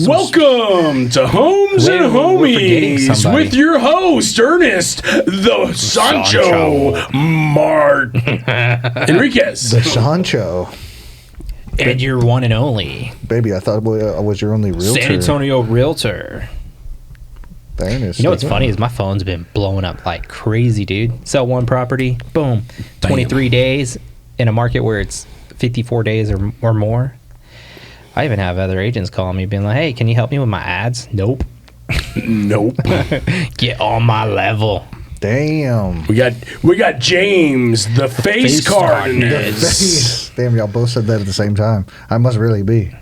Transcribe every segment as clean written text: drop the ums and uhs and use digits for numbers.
Welcome to Homes and Homies with your host, Ernest, the Sancho Enriquez. The Sancho. And your one and only. Baby, I thought I was your only realtor. San Antonio realtor. You know what's funny is my phone's been blowing up like crazy, dude. Sell one property, boom, 23 days in a market where it's 54 days or more. I even have other agents calling me being like, hey, can you help me with my ads? Nope. Nope. Get on my level. Damn. We got James, the face card. Damn, y'all both said that at the same time. I must really be.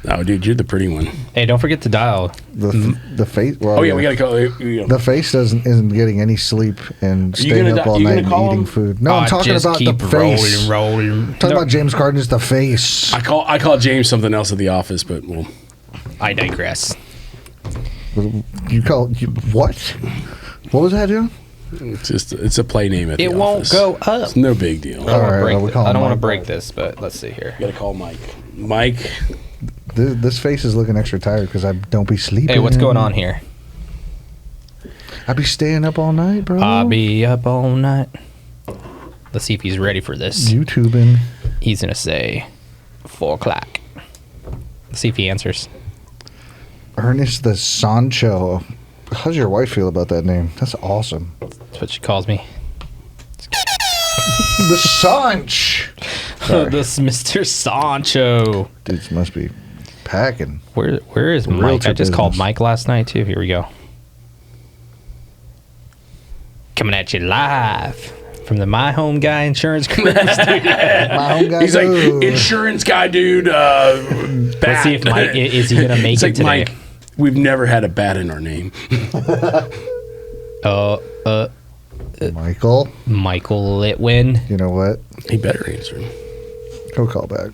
Oh, dude, you're the pretty one. Hey, don't forget to dial. The face. Well, we gotta call it. The face isn't getting any sleep and staying up all night and eating food. No, I'm talking about the face. Rolling. Talking about James Carden's the face. I call James something else at the office, but well, I digress. What? What was that, Joe? It's a play name at the office. It won't go up. It's no big deal. I don't want to break this, but let's see here. You gotta call Mike. Mike. This face is looking extra tired because I don't be sleeping. Hey, what's going on here? I be staying up all night, bro. I'll be up all night. Let's see if he's ready for this. YouTubing. He's going to say 4 o'clock. Let's see if he answers. Ernest the Sancho. How's your wife feel about that name? That's awesome. That's what she calls me. The Sanch. This Mr. Sancho. Dudes must be packing. Where is Mike? I just called Mike last night too. Here we go. Coming at you live from the My Home Guy Insurance Group. My Home Guy. He's like insurance guy, dude. Let's see if Mike is he gonna make it today. Mike, we've never had a bat in our name. Michael Litwin. You know what? He better answer. Go call back.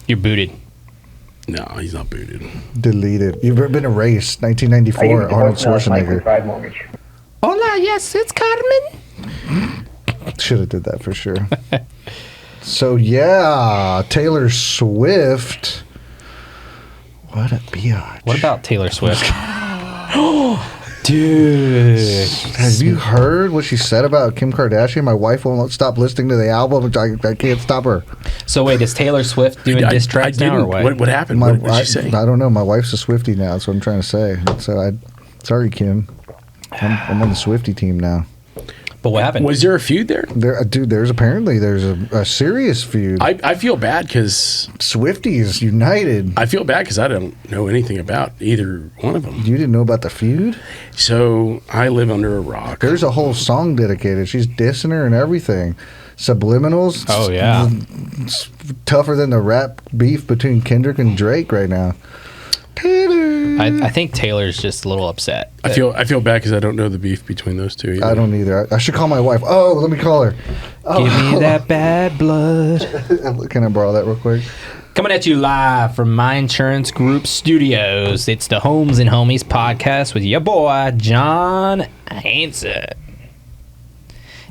You're booted. No, he's not booted. Deleted. You've been erased. 1994. Arnold Schwarzenegger. Hola, yes, it's Carmen. Should have did that for sure. So yeah, Taylor Swift. What a biatch. What about Taylor Swift? Dude, have you heard what she said about Kim Kardashian? My wife won't stop listening to the album. I can't stop her. So wait, is Taylor Swift doing diss tracks now or what? What happened? What did she say? I don't know. My wife's a Swiftie now. That's what I'm trying to say. So sorry, Kim. I'm on the Swiftie team now. But what happened? Was there a feud there? There's a serious feud. I feel bad because Swifties united. I feel bad because I don't know anything about either one of them. You didn't know about the feud? So I live under a rock. There's a whole song dedicated. She's dissing her and everything. Subliminals. Oh yeah. It's tougher than the rap beef between Kendrick and Drake right now. I think Taylor's just a little upset. I feel bad because I don't know the beef between those two either. I don't either. I should call my wife. Oh, let me call her. Give me that bad blood. Can I borrow that real quick? Coming at you live from My Insurance Group Studios. It's the Homes and Homies podcast with your boy, John Hanson.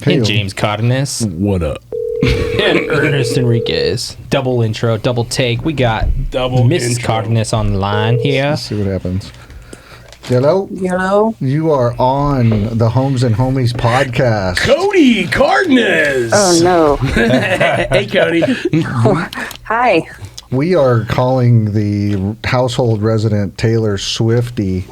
And James Cardenas. What up? And Ernest Enriquez. Double intro, double take. We got Mrs. Cardenas on the line here. Let's see what happens. Hello? Hello? You are on the Homes and Homies podcast. Cody Cardenas! Oh, no. Hey, Cody. Hi. We are calling the household resident Taylor Swiftie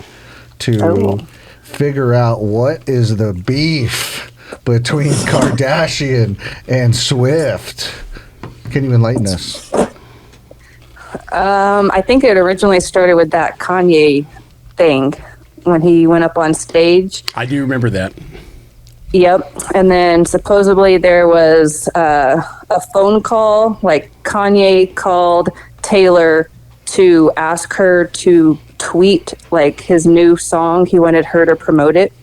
to figure out what is the beef between Kardashian and Swift. Can you enlighten us? I think it originally started with that Kanye thing when he went up on stage. I do remember that. Yep. And then supposedly there was a phone call, like Kanye called Taylor to ask her to tweet like his new song. He wanted her to promote it.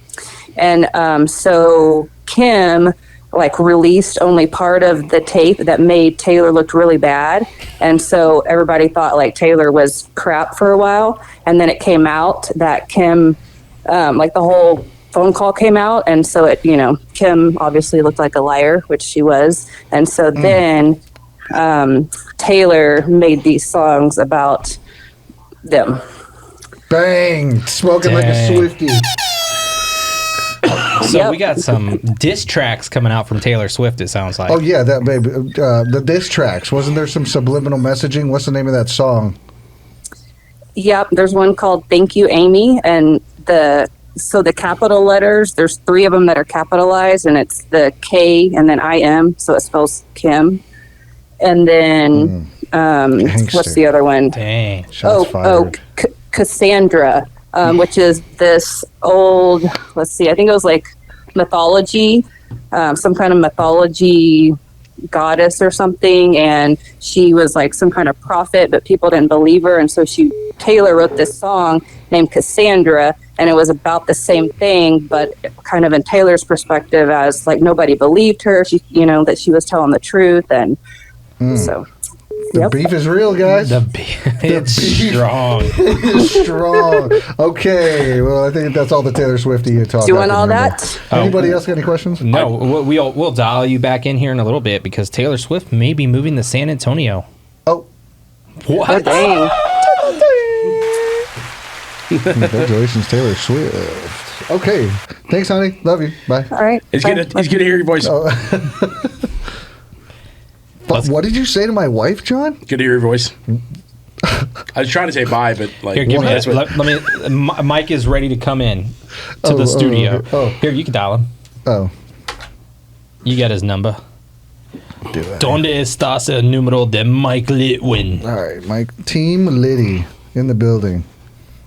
And so Kim like released only part of the tape that made Taylor look really bad. And so everybody thought like Taylor was crap for a while. And then it came out that Kim, like the whole phone call came out. And so it, Kim obviously looked like a liar, which she was. And so then Taylor made these songs about them. Bang! Smoking like a Dang. Swiftie. So Yep. we got some diss tracks coming out from Taylor Swift, it sounds like. Oh yeah, that baby. The diss tracks. Wasn't there some subliminal messaging? What's the name of that song? Yep, there's one called "Thank You, Amy," and the capital letters. There's 3 of them that are capitalized, and it's the K and then I-M, so it spells Kim. And then Gangster. what's the other one? Dang. Shots fired. Cassandra, which is this old. Let's see, I think it was like mythology, some kind of mythology goddess or something, and she was like some kind of prophet, but people didn't believe her, and so Taylor wrote this song named Cassandra, and it was about the same thing, but kind of in Taylor's perspective, as like nobody believed her. She, that she was telling the truth, and so. The Yep. beef is real, guys. It's beef. strong. It's strong. Okay, well, I think that's all the Taylor Swiftie talk. Doing I can all remember. that? Anybody else got any questions? No, we'll dial you back in here in a little bit because Taylor Swift may be moving to San Antonio. Oh, What? Dang. congratulations, Taylor Swift. Okay, thanks, honey. Love you. Bye. All right. It's bye. good to hear your voice. But what did you say to my wife, John? Good to hear your voice. I was trying to say bye, but like Here, give me that's that. what. Let me. Mike is ready to come in to Oh, the studio. oh. Here, you can dial him. Oh, You got his number. do it. ¿Dónde estás el número de Mike Litwin? All right, my team Liddy in the building.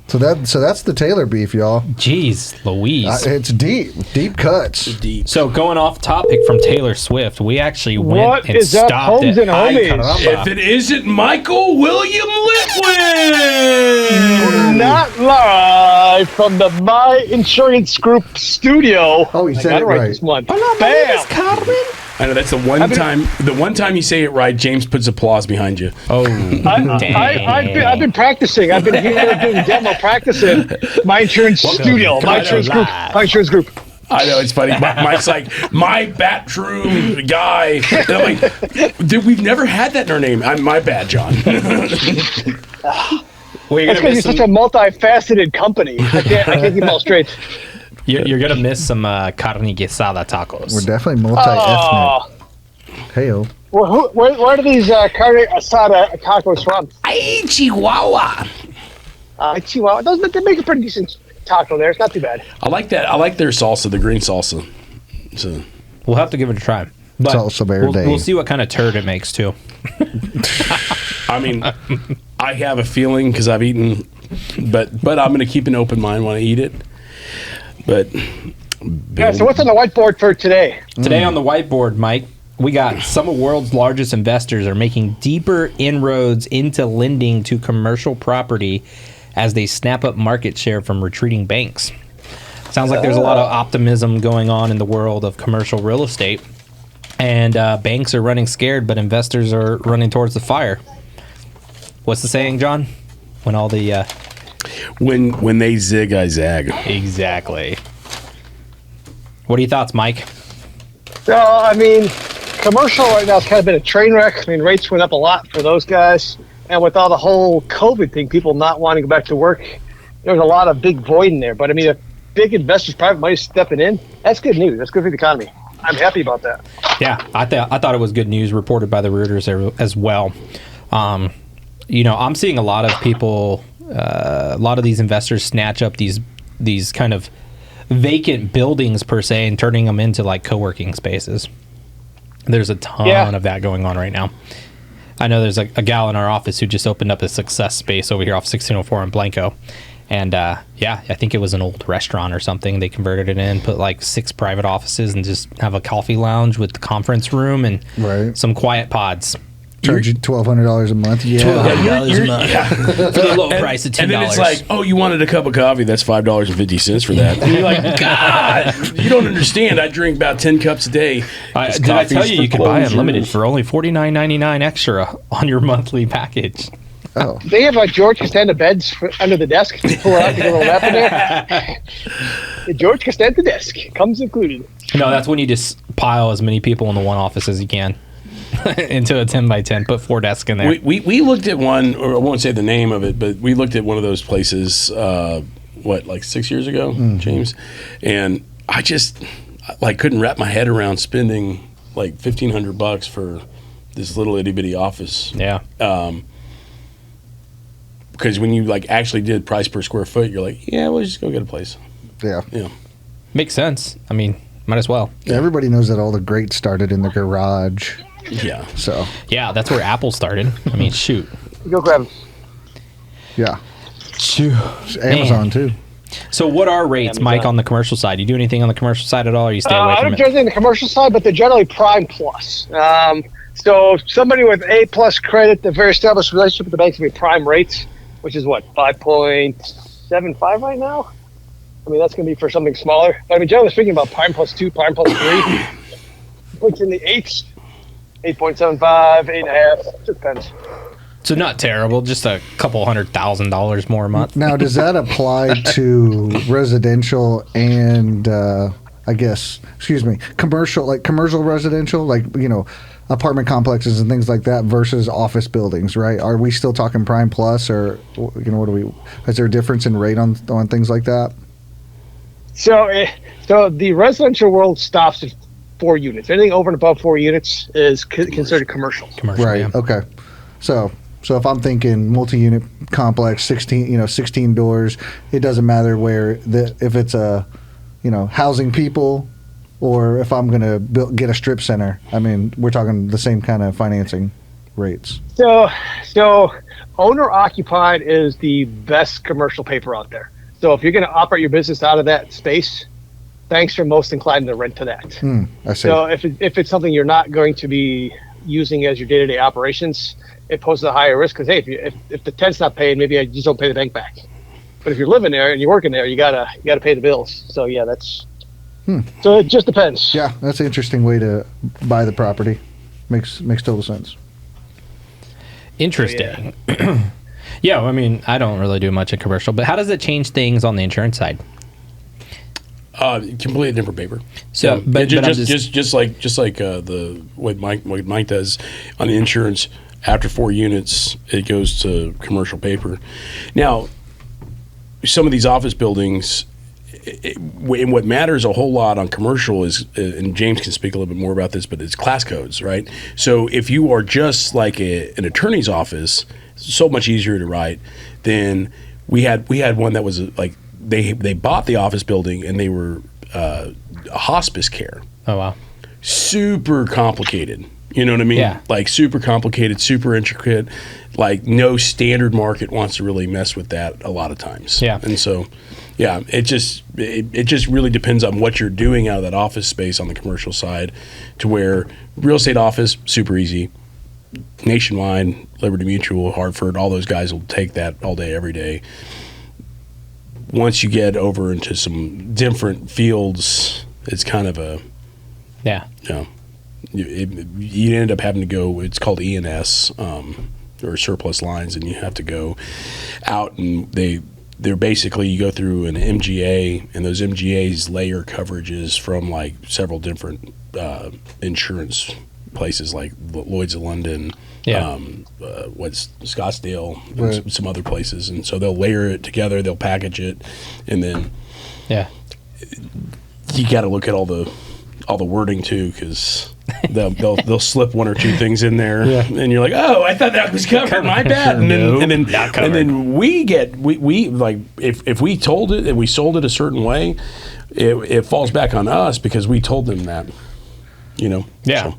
So that's the Taylor beef, y'all. Jeez, Louise. It's deep cuts. Deep. So going off topic from Taylor Swift, we actually went What and is up, stopped homes it. and homies? If it isn't Michael William Litwin. Not live from the My Insurance Group studio. Oh, he I said got it right right. this month. Carmen. Bam! I know that's the one time. The one time you say it right, James puts applause behind you. Oh, I've been practicing. I've been here doing demo practicing. My Insurance Studio. My Insurance Group. My Insurance Group. I know, it's funny. Mike's like, my bathroom guy. And I'm like, dude, we've never had that in our name. My bad, John. well, That's because you're such a multifaceted company. I can't keep them all straight. you're gonna miss some carne quesada tacos. We're definitely multi-ethnic. Heyo. Where do these carne asada tacos from? Hey, Chihuahua. Chihuahua. They make a pretty decent taco there. It's not too bad. I like that. I like their salsa, the green salsa. So We'll have to give it a try. But Salsa verde. we'll see what kind of turd it makes too. I mean, I have a feeling because I've eaten, but I'm going to keep an open mind when I eat it. But Yeah. So what's on the whiteboard for today? Today on the whiteboard, Mike, we got some of the world's largest investors are making deeper inroads into lending to commercial property as they snap up market share from retreating banks. Sounds like there's a lot of optimism going on in the world of commercial real estate. And banks are running scared, but investors are running towards the fire. What's the saying, John? When all the... when they zig, I zag. Exactly. What are your thoughts, Mike? Well, I mean, commercial right now has kind of been a train wreck. I mean, rates went up a lot for those guys. And with all the whole COVID thing, people not wanting to go back to work, there's a lot of big void in there. But I mean, if big investors, private money stepping in, that's good news. That's good for the economy. I'm happy about that. Yeah, I thought it was good news reported by the Reuters as well. I'm seeing a lot of people, a lot of these investors snatch up these kind of vacant buildings per se and turning them into like co-working spaces. There's a ton of that going on right now. I know there's a gal in our office who just opened up a success space over here off 1604 in Blanco. And I think it was an old restaurant or something. They converted it in, put like 6 private offices and just have a coffee lounge with the conference room and some quiet pods. Charge you $1,200 a month. Yeah. $1,200 a month. For the low price of $10. And then it's like, oh, you wanted a cup of coffee? That's $5.50 for that. And you're like, God, you don't understand. I drink about 10 cups a day. Did I tell you could buy unlimited for only $49.99 extra on your monthly package? Oh. They have George Costanza beds under the desk. You pull it out, you get a little nap in there. The George Costanza desk comes included. No, that's when you just pile as many people in the one office as you can. into a 10 by 10. Put 4 desks in there. We looked at one, or I won't say the name of it, but we looked at one of those places, like 6 years ago, James? And I just, like, couldn't wrap my head around spending, like, $1,500 for this little itty-bitty office. Yeah. Because when you, like, actually did price per square foot, you're like, yeah, we'll just go get a place. Yeah. Yeah. Makes sense. I mean, might as well. Everybody knows that all the greats started in the garage. Yeah. So, Yeah, that's where Apple started. I mean, shoot. Go grab them. yeah. Shoot. Amazon, too. So what are rates, Amazon. Mike, on the commercial side? You do anything on the commercial side at all, or you stay away I from don't do it? anything on the commercial side, but they're generally prime plus. So somebody with A plus credit, the very established relationship with the banks will be prime rates, which is what, 5.75 right now? I mean, that's going to be for something smaller. But I mean, generally speaking, about prime plus 2, prime plus 3, which in the 8s, 8.75, 8.5, it depends. So not terrible, just a couple $100,000 more a month. Now, does that apply to residential and, I guess, commercial residential, like, apartment complexes and things like that versus office buildings, right? Are we still talking prime plus, or, is there a difference in rate on things like that? So the residential world stops at 4 units. Anything over and above 4 units is considered commercial. Commercial, Right. yeah. Okay. So if I'm thinking multi-unit complex, 16 doors, it doesn't matter if it's housing people, or if I'm going to get a strip center. I mean, we're talking the same kind of financing rates. So owner occupied is the best commercial paper out there. So if you're going to operate your business out of that space, banks are most inclined to rent to that. I see. So if it's something you're not going to be using as your day-to-day operations, it poses a higher risk, because hey, if the tenant's not paid, maybe I just don't pay the bank back. But if you're living there and you're working there, you gotta pay the bills. So yeah, that's. So it just depends. Yeah, that's an interesting way to buy the property. Makes total sense. Interesting. Yeah, I mean, I don't really do much in commercial, but how does it change things on the insurance side? Completely different paper. So, but I'm just like the what Mike does on the insurance. After 4 units, it goes to commercial paper. Now, some of these office buildings, and what matters a whole lot on commercial is, and James can speak a little bit more about this, but it's class codes, right? So if you are just like an attorney's office, it's so much easier to write than we had one that was like they bought the office building and they were hospice care. Oh, wow. Super complicated. You know what I mean? Yeah. Like super complicated, super intricate. Like no standard market wants to really mess with that a lot of times. Yeah. And so, yeah, it just really depends on what you're doing out of that office space on the commercial side, to where real estate office, super easy. Nationwide, Liberty Mutual, Hartford, all those guys will take that all day, every day. Once you get over into some different fields, it's kind of a, Yeah. you end up having to go, it's called E&S, or surplus lines, and you have to go out, and they're basically, you go through an MGA, and those MGAs layer coverages from like several different insurance places, like Lloyd's of London, what's Scottsdale, Right. and some other places, and so they'll layer it together, they'll package it, and then Yeah. you got to look at all the wording too, because they'll slip 1 or 2 things in there, and you're like, oh, I thought that was covered. My bad. And then we like if we told it and we sold it a certain way, it falls back on us because we told them that. Yeah. So.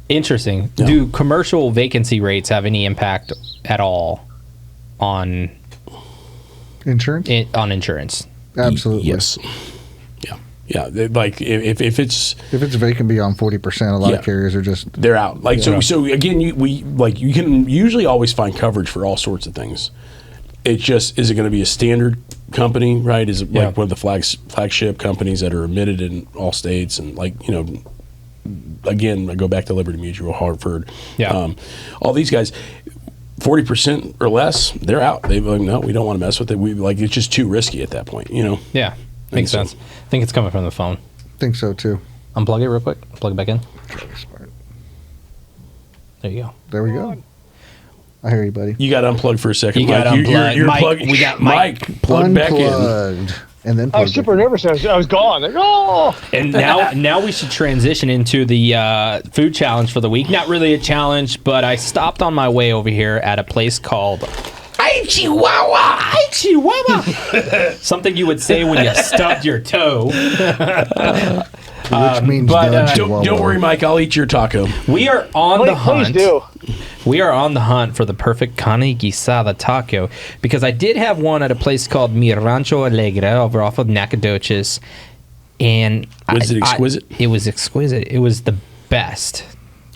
Interesting. Yeah. Do commercial vacancy rates have any impact at all on Insurance? on insurance? Absolutely. Yes. Yeah. Like if it's vacant beyond 40%, a lot of carriers are just they're out. Like so again, you can usually always find coverage for all sorts of things. It's just, is it going to be a standard company, right? Is it like one of the flagship companies that are admitted in all states, and again, I go back to Liberty Mutual, Hartford, all these guys. 40% or less, they're out. They're like, no, we don't want to mess with it. It's just too risky at that point, Yeah, makes sense. I think it's coming from the phone. think so too. Unplug it real quick. Plug it back in. There you go. There we go. I hear you, buddy. You got unplugged for a second. You got Mike. unplugged. You're Mike, plugged. we got Mike plugged back in. Unplugged. And then I was super nervous. I was gone. Like, oh. And now we should transition into the food challenge for the week. Not really a challenge, but I stopped on my way over here at a place called Chihuahua. Chihuahua. Something you would say when you stubbed your toe. Which means Don't worry, Mike. I'll eat your taco. We are on the hunt. Please do. We are on the hunt for the perfect carne guisada taco because I did have one at a place called Mi Rancho Alegre over off of Nacogdoches, and Was it exquisite? It was exquisite. It was the best.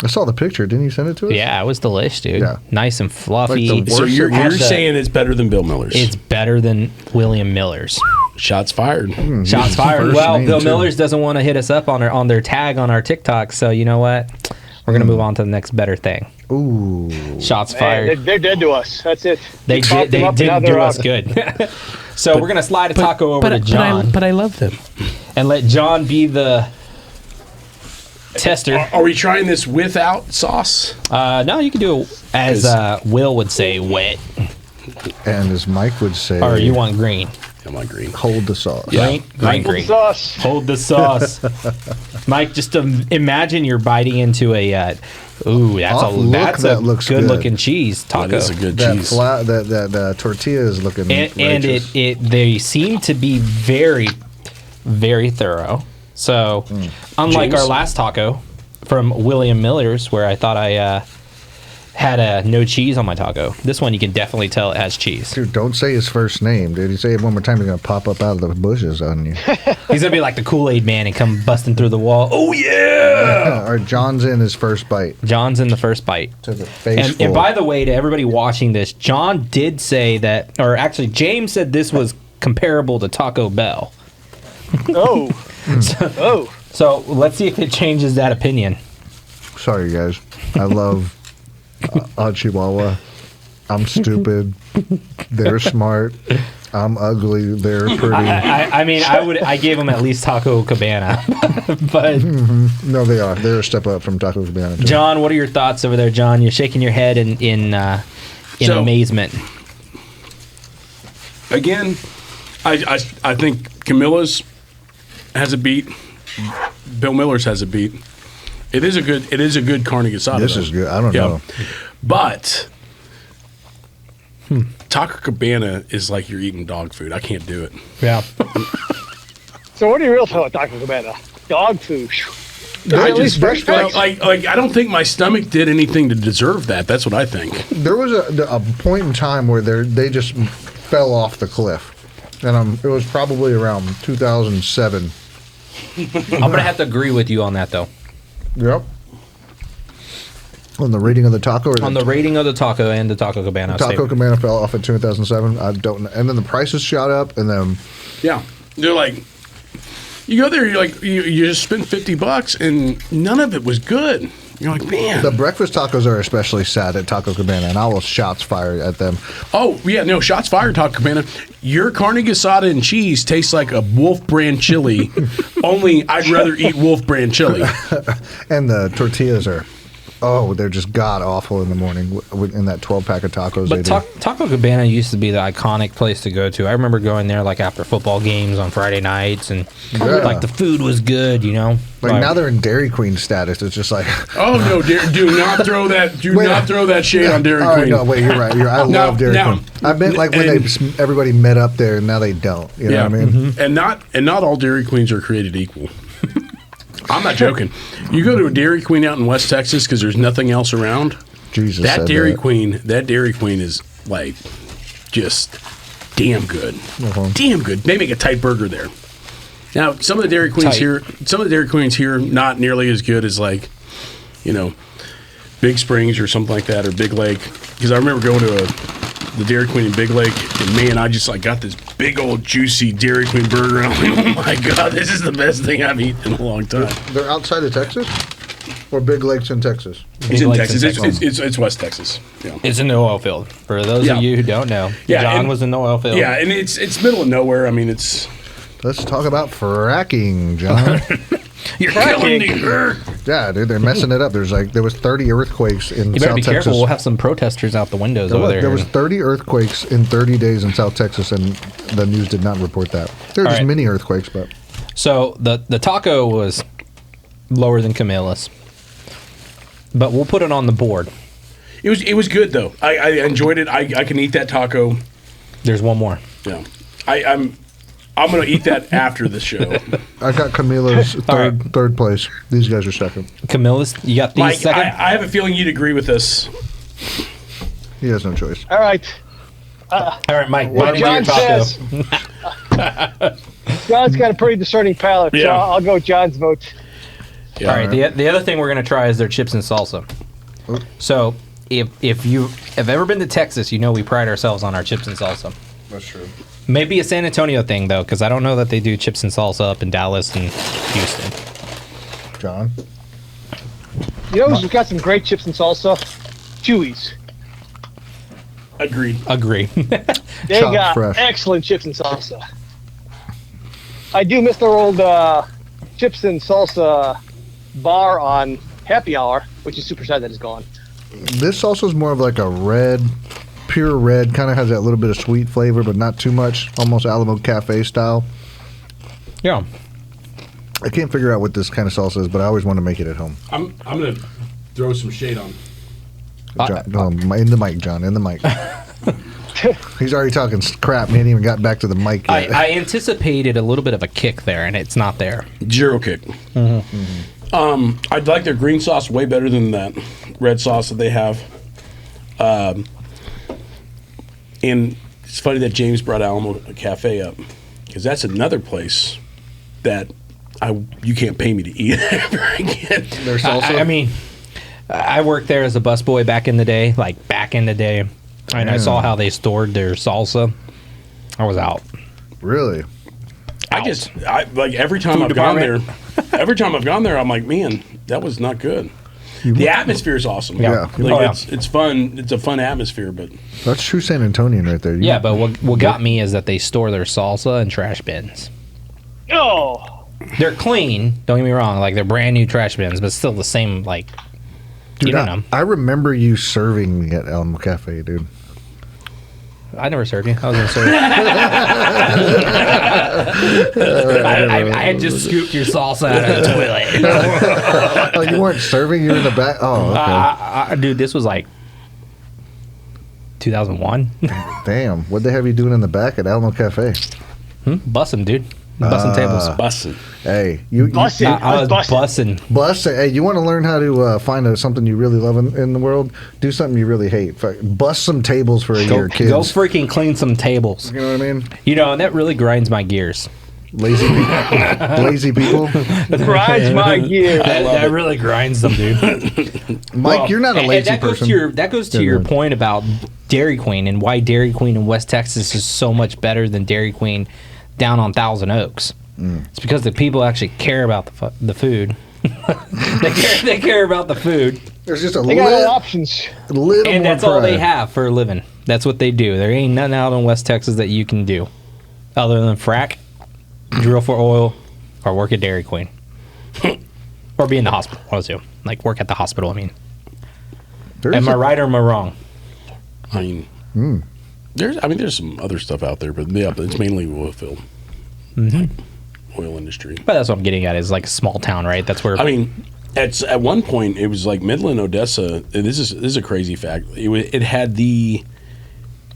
I saw the picture. Didn't you send it to us? Yeah, it was delicious, dude. Yeah. Nice and fluffy. Like the So worst you're Had the- saying it's better than Bill Miller's? It's better than William Miller's. Shots fired. Shots fired. First Well, name, Bill too. Miller's doesn't want to hit us up on their tag on our TikTok, so you know what? We're gonna move on to the next better thing. Ooh. Shots Man, fired. they're dead to us. That's it. They Talked them up, and now didn't they're do us out. good. So we're gonna slide a taco over to John But I love them. and let John be the tester. Are we trying this without sauce? No, you can do it as Will would say, wet, And as Mike would say, or you want green. Come on, green. hold the sauce. Green, green, Full green. sauce. Hold the sauce, Mike. Just imagine you're biting into a. Ooh, that's Off look, that's that a looks good good. looking cheese taco. That is a good That cheese. that tortilla is looking and righteous. they seem to be very, very thorough. So, unlike James? our last taco from William Miller's, where I thought I had no cheese on my taco, this one you can definitely tell it has cheese. Dude, don't say his first name, dude. You say it one more time, he's gonna pop up out of the bushes on you. He's gonna be like the Kool-Aid man and come busting through the wall. Oh yeah! Or John's in his first bite John's in the first bite. to the face. And by the way, to everybody watching this, John did say that, or actually, James said this was comparable to Taco Bell. Oh. Oh. So let's see if it changes that opinion. Sorry, guys. I love Chihuahua. I'm stupid. They're smart. I'm ugly. They're pretty. I mean, I gave him at least Taco Cabana, but No, they are. They're a step up from Taco Cabana. too. John, what are your thoughts over there, John? You're shaking your head in So- amazement. Again, I think Camilla's has a beat. Bill Miller's has a beat. It is a good carne asada. This though. is good. I don't know. But Taco Cabana is like you're eating dog food. I can't do it. Yeah. So what are you real talking about, Taco Cabana? Dog food. I At least fresh bites. like I don't think my stomach did anything to deserve that. That's what I think. There was a point in time where they just fell off the cliff, and it was probably around 2007. I'm gonna have to agree with you on that though. Yep. On the rating of the taco, or On the rating of the taco and the Taco Cabana. Taco Cabana fell off in 2007. I don't know. And then the prices shot up, and then Yeah, they're like, you go there, you're like, you just spend $50, and none of it was good. You're like, man. the breakfast tacos are especially sad at Taco Cabana, and I will shots fired at them. Oh, yeah, no, shots fired, Taco Cabana. Your carne asada and cheese tastes like a Wolf brand chili, only I'd rather eat Wolf brand chili. And the tortillas are, they're just god awful in the morning in that 12-pack of tacos they But do. Taco Cabana used to be the iconic place to go to. I remember going there like after football games on Friday nights, and Yeah. like the food was good, you know. Like now they're in Dairy Queen status. It's just like, Oh, no, do not throw that, not throw that shade on Dairy oh, Queen. no, wait, you're right. I Now- love Dairy now- Queen. I meant like when everybody met up there, and now they don't. You know Yeah, what I mean? and not all Dairy Queens are created equal. I'm not joking. You go to a Dairy Queen out in West Texas because there's nothing else around. Jesus That said Dairy that. Queen is like just damn good. Uh-huh. Damn good. They make a tight burger there. Now, some of the Dairy Queens here, not nearly as good as like, Big Springs or something like that, or Big Lake. Because I remember going to the Dairy Queen in Big Lake, and man, I just got this big old juicy Dairy Queen burger, and I'm like, oh my god, this is the best thing I've eaten in a long time. They're outside of Texas, or Big Lakes in Texas. It's in Lakes in Texas. Texas. It's West Texas. Yeah. It's in the oil field. For those Yeah. of you who don't know, Yeah, John and- was in the oil field. Yeah, and it's middle of nowhere. I mean, it's Let's talk about fracking, John. You're Fracking. killing the earth. Yeah, dude, they're messing it up. There was 30 earthquakes in You better South be Texas. careful. We'll have some protesters out the windows over there. There was 30 earthquakes in 30 days in South Texas, and the news did not report that. There were All just right. mini earthquakes, but So the taco was lower than Camilla's, but we'll put it on the board. It was good though. I enjoyed it. I can eat that taco. There's one more. Yeah. I'm gonna eat that after the show. I got Camila's third place. These guys are second. Camilla's, you got these Mike, second? I have a feeling you'd agree with us. He has no choice. All right. All right, Mike. What why don't John you do your taco? says. John's got a pretty discerning palate, so Yeah. I'll go with John's vote. Yeah. All right. The other thing we're gonna try is their chips and salsa. So if you have ever been to Texas, you know we pride ourselves on our chips and salsa. That's true. Maybe a San Antonio thing though, because I don't know that they do chips and salsa up in Dallas and Houston. John? You know who's got some great chips and salsa? Chewy's. Agreed. Agree. They Chopped got fresh. excellent chips and salsa. I do miss their old chips and salsa bar on Happy Hour, which is super sad that is gone. This also is more of like a red, pure red, kind of has that little bit of sweet flavor, but not too much, almost Alamo Cafe style. Yeah. I can't figure out what this kind of salsa is, but I always want to make it at home. I'm gonna throw some shade on. In the mic, John, in the mic. He's already talking crap. He ain't even got back to the mic yet. I anticipated a little bit of a kick there, and it's not there. Zero kick. I'd like their green sauce way better than that red sauce that they have. And it's funny that James brought Alamo Cafe up, because that's another place that you can't pay me to eat ever again. Their salsa. I mean, I worked there as a busboy back in the day, and I saw how they stored their salsa. I was out. Really? I like every time Food I've gone there. department. Every time I've gone there, I'm like, man, that was not good. The atmosphere is awesome. Yeah. Like, Oh, yeah. it's fun. It's a fun atmosphere, but That's true San Antonian right there. Yeah, but what got me is that they store their salsa in trash bins. Oh, They're clean, don't get me wrong, like they're brand new trash bins, but still the same, like, Dude, you don't know. I remember you serving at Alamo Cafe, dude. I never served you. I was going to serve you. I had just scooped your salsa out of the toilet. Oh, you weren't serving? You were in the back? Oh, okay. Dude, this was like 2001. Damn. What'd they have you doing in the back at Alamo Cafe? Bussing, dude. Bussing tables. bussin'. Hey, you busting. I was busting. bussing. bus. Hey, you want to learn how to find something you really love in the world? Do something you really hate. Bust some tables for a year, kids. Go freaking clean some tables. You know what I mean? You know, and that really grinds my gears. Lazy people. Lazy people. Grinds my gear. That really grinds them, dude. Mike, you're not a And lazy that goes person. to your that goes to Yeah, your man. point about Dairy Queen and why Dairy Queen in West Texas is so much better than Dairy Queen down on Thousand Oaks. It's because the people actually care about the food. they care about the food, There's just a They got no little, options. little and more that's all they pride. have for a living. That's what they do. There ain't nothing out in West Texas that you can do other than frack, drill for oil, or work at Dairy Queen, or be in the hospital. One of the two. Like work at the hospital. I mean, There's am I a- right or am I wrong? I mean, there's some other stuff out there, but yeah, but it's mainly oil field, like oil industry. But that's what I'm getting at. Is like a small town, right? That's where. I mean, at one point it was like Midland, Odessa. And this is a crazy fact. It had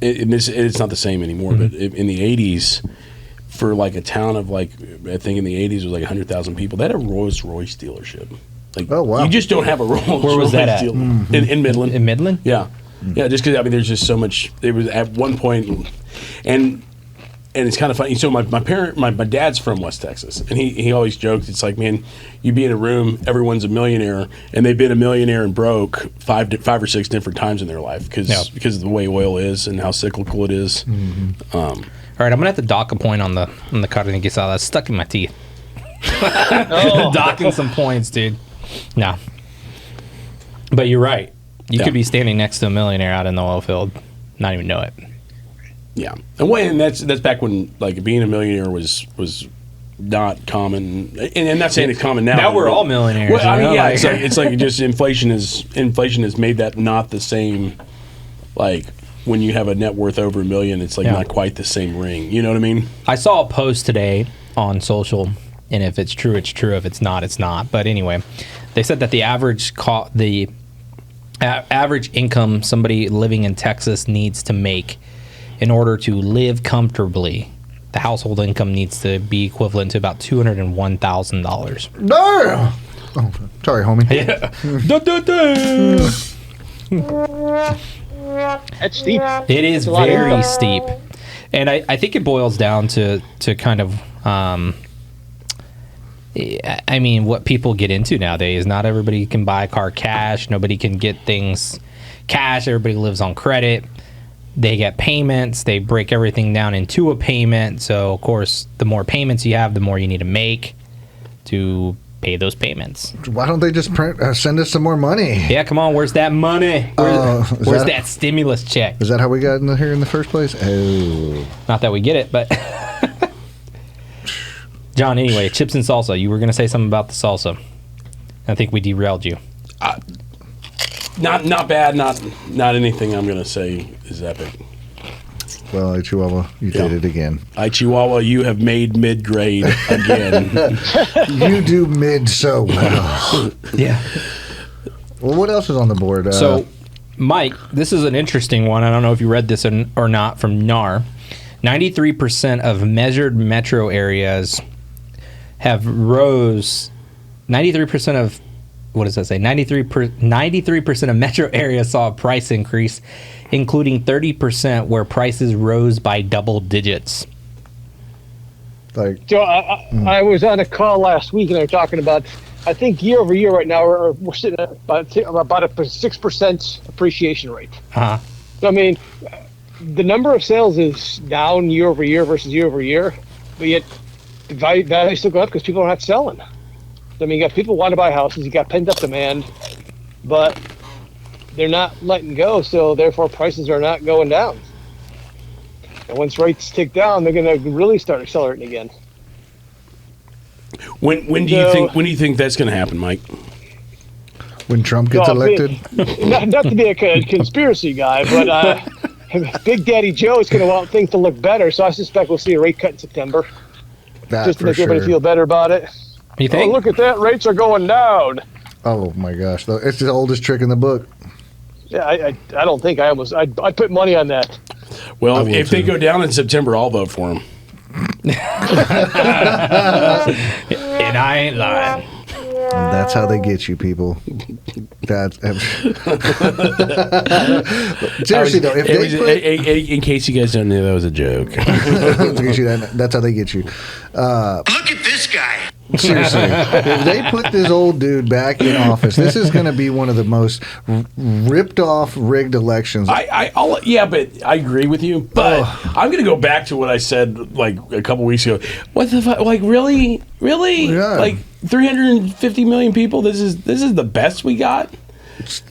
it's not the same anymore. But in the '80s, for like a town of like I think in the '80s it was like 100,000 people. They had a Rolls Royce dealership. Like, Oh, wow. you just don't have a Rolls Where was Royce that at? deal- in Midland. in Midland. Yeah, yeah. Just because there's just so much. It was at one point, and it's kind of funny. So my dad's from West Texas, and he always jokes. It's like, man, you be in a room, everyone's a millionaire, and they've been a millionaire and broke five or six different times in their life because of the way oil is and how cyclical it is. All right, I'm gonna have to dock a point on the Carne Quesada. It's stuck in my teeth. Docking some points, dude. No, but you're right. You Yeah. could be standing next to a millionaire out in the oil field, not even know it. Yeah, and that's back when like being a millionaire was not common, and I'm not saying it's common now. Now we're all millionaires. Well, I mean, you know? yeah, Like- it's like just inflation has made that not the same. Like when you have a net worth over $1 million, it's like Yeah. not quite the same ring. You know what I mean? I saw a post today on social, and if it's true, it's true. If it's not, it's not. But anyway, they said that the average income somebody living in Texas needs to make in order to live comfortably, the household income needs to be equivalent to about $201,000. No. Oh, sorry, homie. Yeah. That's steep. It is a lot of very income. steep, and I think it boils down to kind of I mean what people get into nowadays. Not everybody can buy a car cash. Nobody can get things cash. Everybody lives on credit. They get payments. They break everything down into a payment. So of course, the more payments you have, the more you need to make to pay those payments. Why don't they just send us some more money? Yeah, come on. Where's that money? Where's that stimulus check? Is that how we got here in the first place? Oh. Not that we get it, but John. Anyway, chips and salsa. You were going to say something about the salsa. I think we derailed you. Not bad. Not anything I'm gonna say is epic. Well, Chihuahua, you did it again. Chihuahua, you have made mid-grade again. You do mid so well. Yeah. Well, what else is on the board? So, Mike, this is an interesting one. I don't know if you read this or not from NAR. 93% of measured metro areas have rose. 93% of, what does that say? 93% of metro areas saw a price increase, including 30% where prices rose by double digits. like, So I was on a call last week and they were talking about, I think year over year right now we're sitting at about a 6% appreciation rate. Uh-huh. So I mean, the number of sales is down year over year versus year over year, but yet the value still go up because people are not selling. I mean, you got people want to buy houses, you got pent up demand, but they're not letting go, so therefore prices are not going down. And once rates tick down, they're going to really start accelerating again. When do you think that's going to happen, Mike? when Trump gets Well, elected? Not to be a conspiracy guy, but Big Daddy Joe is going to want things to look better, so I suspect we'll see a rate cut in September, That just to for make everybody sure. feel better about it. You Oh, think? look at that, rates are going down. Oh my gosh, though, it's the oldest trick in the book. Yeah, I don't think I put money on that. Well, will if they too. go down in September, I'll vote for them. And I ain't lying. And that's how they get you, people. That's seriously though. If they put, In case you guys don't know, that was a joke. that's how they get you. Look at this guy. Seriously, if they put this old dude back in office, this is going to be one of the most ripped off, rigged elections. But I agree with you. But I'm going to go back to what I said like a couple weeks ago. What the fuck? Like really? Yeah. Like 350 million people. This is the best we got.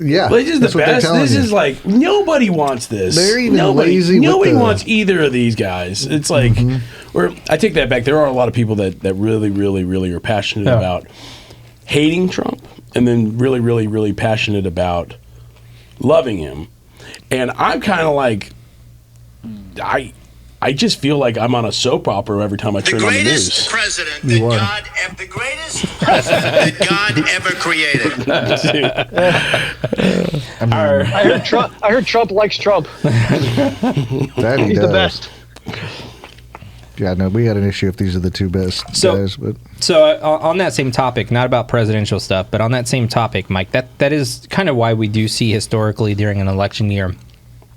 Yeah, This is that's the what they're best. telling This you. is like nobody wants this. They're even nobody, lazy with Nobody the- wants either of these guys. It's like, or I take that back. There are a lot of people that really, really, really are passionate Yeah. about hating Trump, and then really, really, really passionate about loving him. And I'm kind of like, I just feel like I'm on a soap opera every time I The turn on the greatest news. president You are. the greatest president that God ever created. I heard Trump likes Trump. That he He's does. the best. Yeah, no, we had an issue if these are the two best guys, but So on that same topic, not about presidential stuff, but on that same topic, Mike, that is kind of why we do see historically during an election year,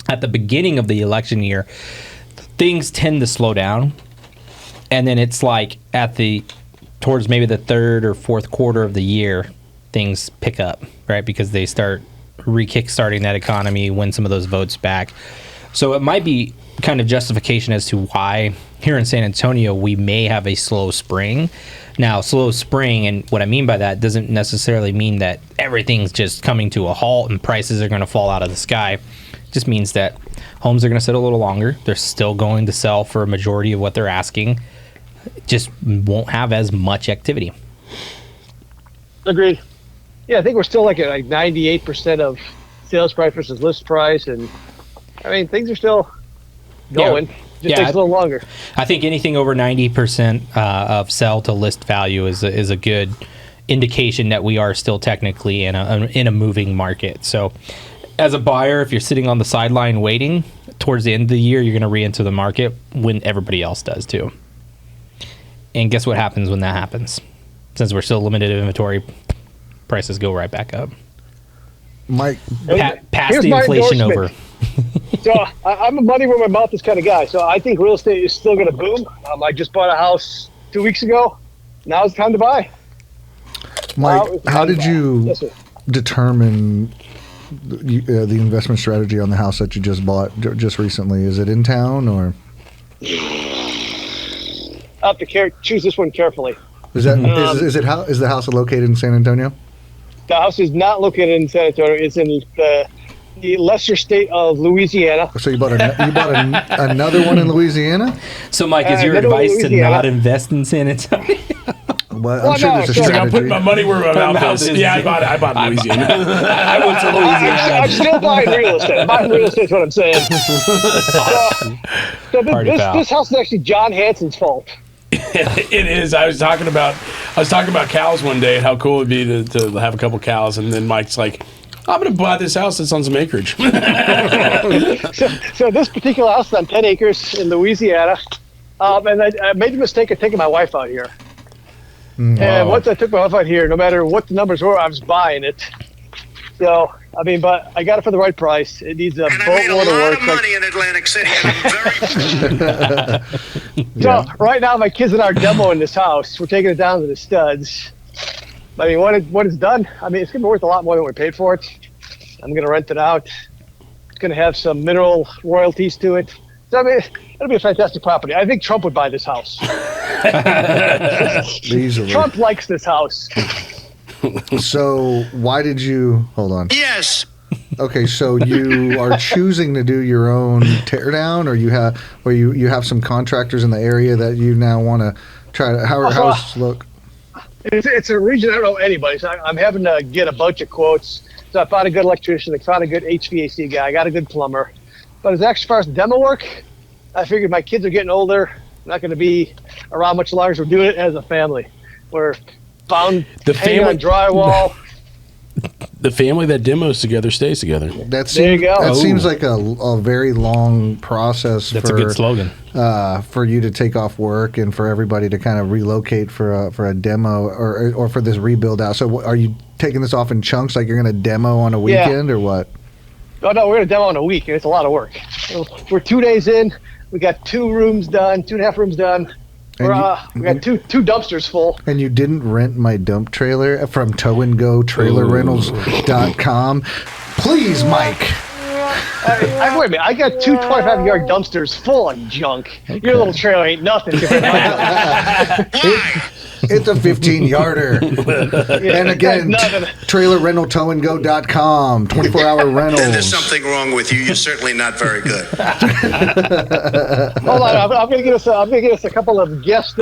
at the beginning of the election year, things tend to slow down, and then it's like towards maybe the third or fourth quarter of the year, things pick up, right? Because they start re-kickstarting that economy, win some of those votes back. So it might be kind of justification as to why here in San Antonio we may have a slow spring. Now, slow spring, and what I mean by that doesn't necessarily mean that everything's just coming to a halt and prices are going to fall out of the sky. It just means that homes are going to sit a little longer. They're still going to sell for a majority of what they're asking. just won't have as much activity. Agreed. Yeah, I think we're still like at 98% of sales price versus list price, and I mean things are still going. Just takes a little longer. I think anything over 90% of sell to list value is a good indication that we are still technically in a moving market. So, as a buyer, if you're sitting on the sideline waiting, towards the end of the year, you're going to re-enter the market when everybody else does too. And guess what happens when that happens? Since we're still limited inventory, prices go right back up. Mike, Pass the inflation over. So I'm a money where my mouth is kind of guy. So I think real estate is still going to boom. I just bought a house 2 weeks ago. Now it's time to buy. Mike, how did you determine the investment strategy on the house that you just bought just recently? Is it in town or? I have to choose this one carefully. Is the house located in San Antonio? The house is not located in San Antonio. It's in the lesser state of Louisiana. So you bought another one in Louisiana? So, Mike, is your advice to not invest in San Antonio? Well, I'm sure there's a strategy. I'm putting my money where my mouth is. Yeah, I bought Louisiana. I went to Louisiana. I'm still buying real estate. I'm buying real estate is what I'm saying. So this house is actually John Hanson's fault. It is. I was talking about cows one day and how cool it would be to have a couple cows, and then Mike's like, I'm going to buy this house that's on some acreage. So this particular house is on 10 acres in Louisiana, and I made the mistake of taking my wife out here. And once I took my wife out here, no matter what the numbers were, I was buying it. So, I mean, but I got it for the right price. It needs a boatload of work. I made a lot of money in Atlantic City, and I'm very So right now, my kids and I are demoing this house. We're taking it down to the studs. I mean, when it's done, I mean, it's going to be worth a lot more than we paid for it. I'm going to rent it out. It's going to have some mineral royalties to it. So, I mean, it'll be a fantastic property. I think Trump would buy this house. Easily. Trump likes this house. So why did you hold on? Yes. Okay, so you are choosing to do your own teardown, or you have some contractors in the area that you now want to try to. How's look? It's a region I don't know anybody, so I'm having to get a bunch of quotes. So I found a good electrician, I found a good HVAC guy, I got a good plumber. But as far as the demo work, I figured my kids are getting older, not going to be around much longer, so we're doing it as a family. We're hanging on drywall. The family that demos together stays together. There you go. That seems like a very long process. That's a good slogan. For you to take off work and for everybody to kind of relocate for a demo or for this rebuild out. So are you taking this off in chunks, like you're going to demo on a weekend or what? Oh, no, we're going to demo in a week, and it's a lot of work. We're 2 days in. We got 2 rooms done, 2.5 rooms done. We got two dumpsters full. And you didn't rent my dump trailer from towandgotrailerrentals.com. Please, Mike. Wait a minute. I got 2 25-yard dumpsters full of junk. Okay. Your little trailer ain't nothing compared to my junk. It's a 15-yarder. And again, trailerrentaltowandgo.com, 24-hour rentals. There's something wrong with you. You're certainly not very good. Hold on, I'm going to get us a couple of guest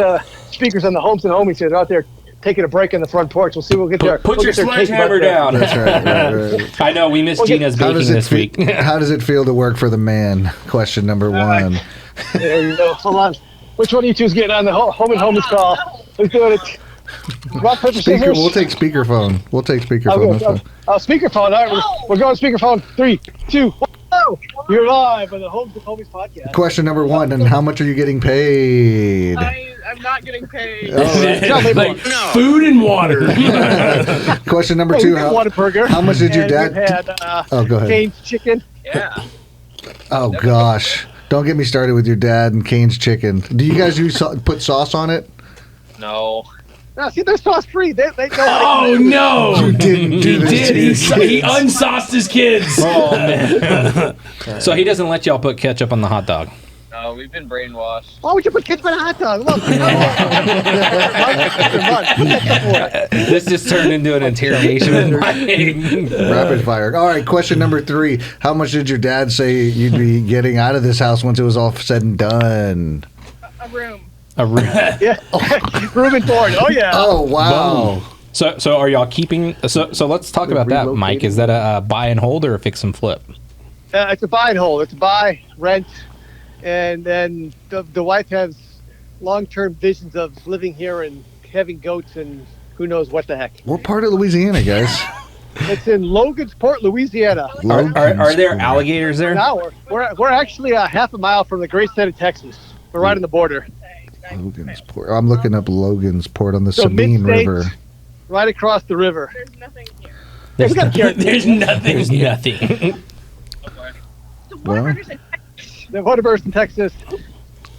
speakers on the Homes and Homies here. They're out there taking a break on the front porch. We'll see. We'll get there. Put your sledgehammer down. That's right. I know we missed Gina's baking this week. How does it feel to work for the man? Question number 1. There you go. Hold on. Which one of you two is getting on the Home and Homies call? Who's doing it? Rock, paper, scissors? We'll take speakerphone. Speakerphone. All right, we're going speakerphone. 3, 2, 1. You're live on the Homes and Homies podcast. Question number 1, and how much are you getting paid? I'm not getting paid. Like food and water. Question number 2, how much did your dad... Go ahead. Cane's chicken. Yeah. Oh, gosh. Don't get me started with your dad and Cane's chicken. Do you guys put sauce on it? No. No, see, they're sauce free. They know. Oh no! You didn't do this. He unsauced his kids. Oh man! So he doesn't let y'all put ketchup on the hot dog. No, we've been brainwashed. Why would you put ketchup on a hot dog? Look. This just turned into an interrogation. Rapid fire. All right, question number 3. How much did your dad say you'd be getting out of this house once it was all said and done? A room. A room. Yeah, Reuben Ford. Oh yeah. Oh wow! So are y'all keeping? So let's talk about that, Mike. Is that a buy and hold or a fix and flip? It's a buy and hold. It's a buy, rent, and then the wife has long-term visions of living here and having goats and who knows what the heck. What part of Louisiana, guys? It's in Logansport, Louisiana. Are there alligators there? Now we're actually a half a mile from the great state of Texas. We're right on the border. Logansport. I'm looking up Logansport on the So Sabine mid-state, River. right across the river. There's nothing here. There's There's nothing. There's nothing. Well, The Whataburger in Texas.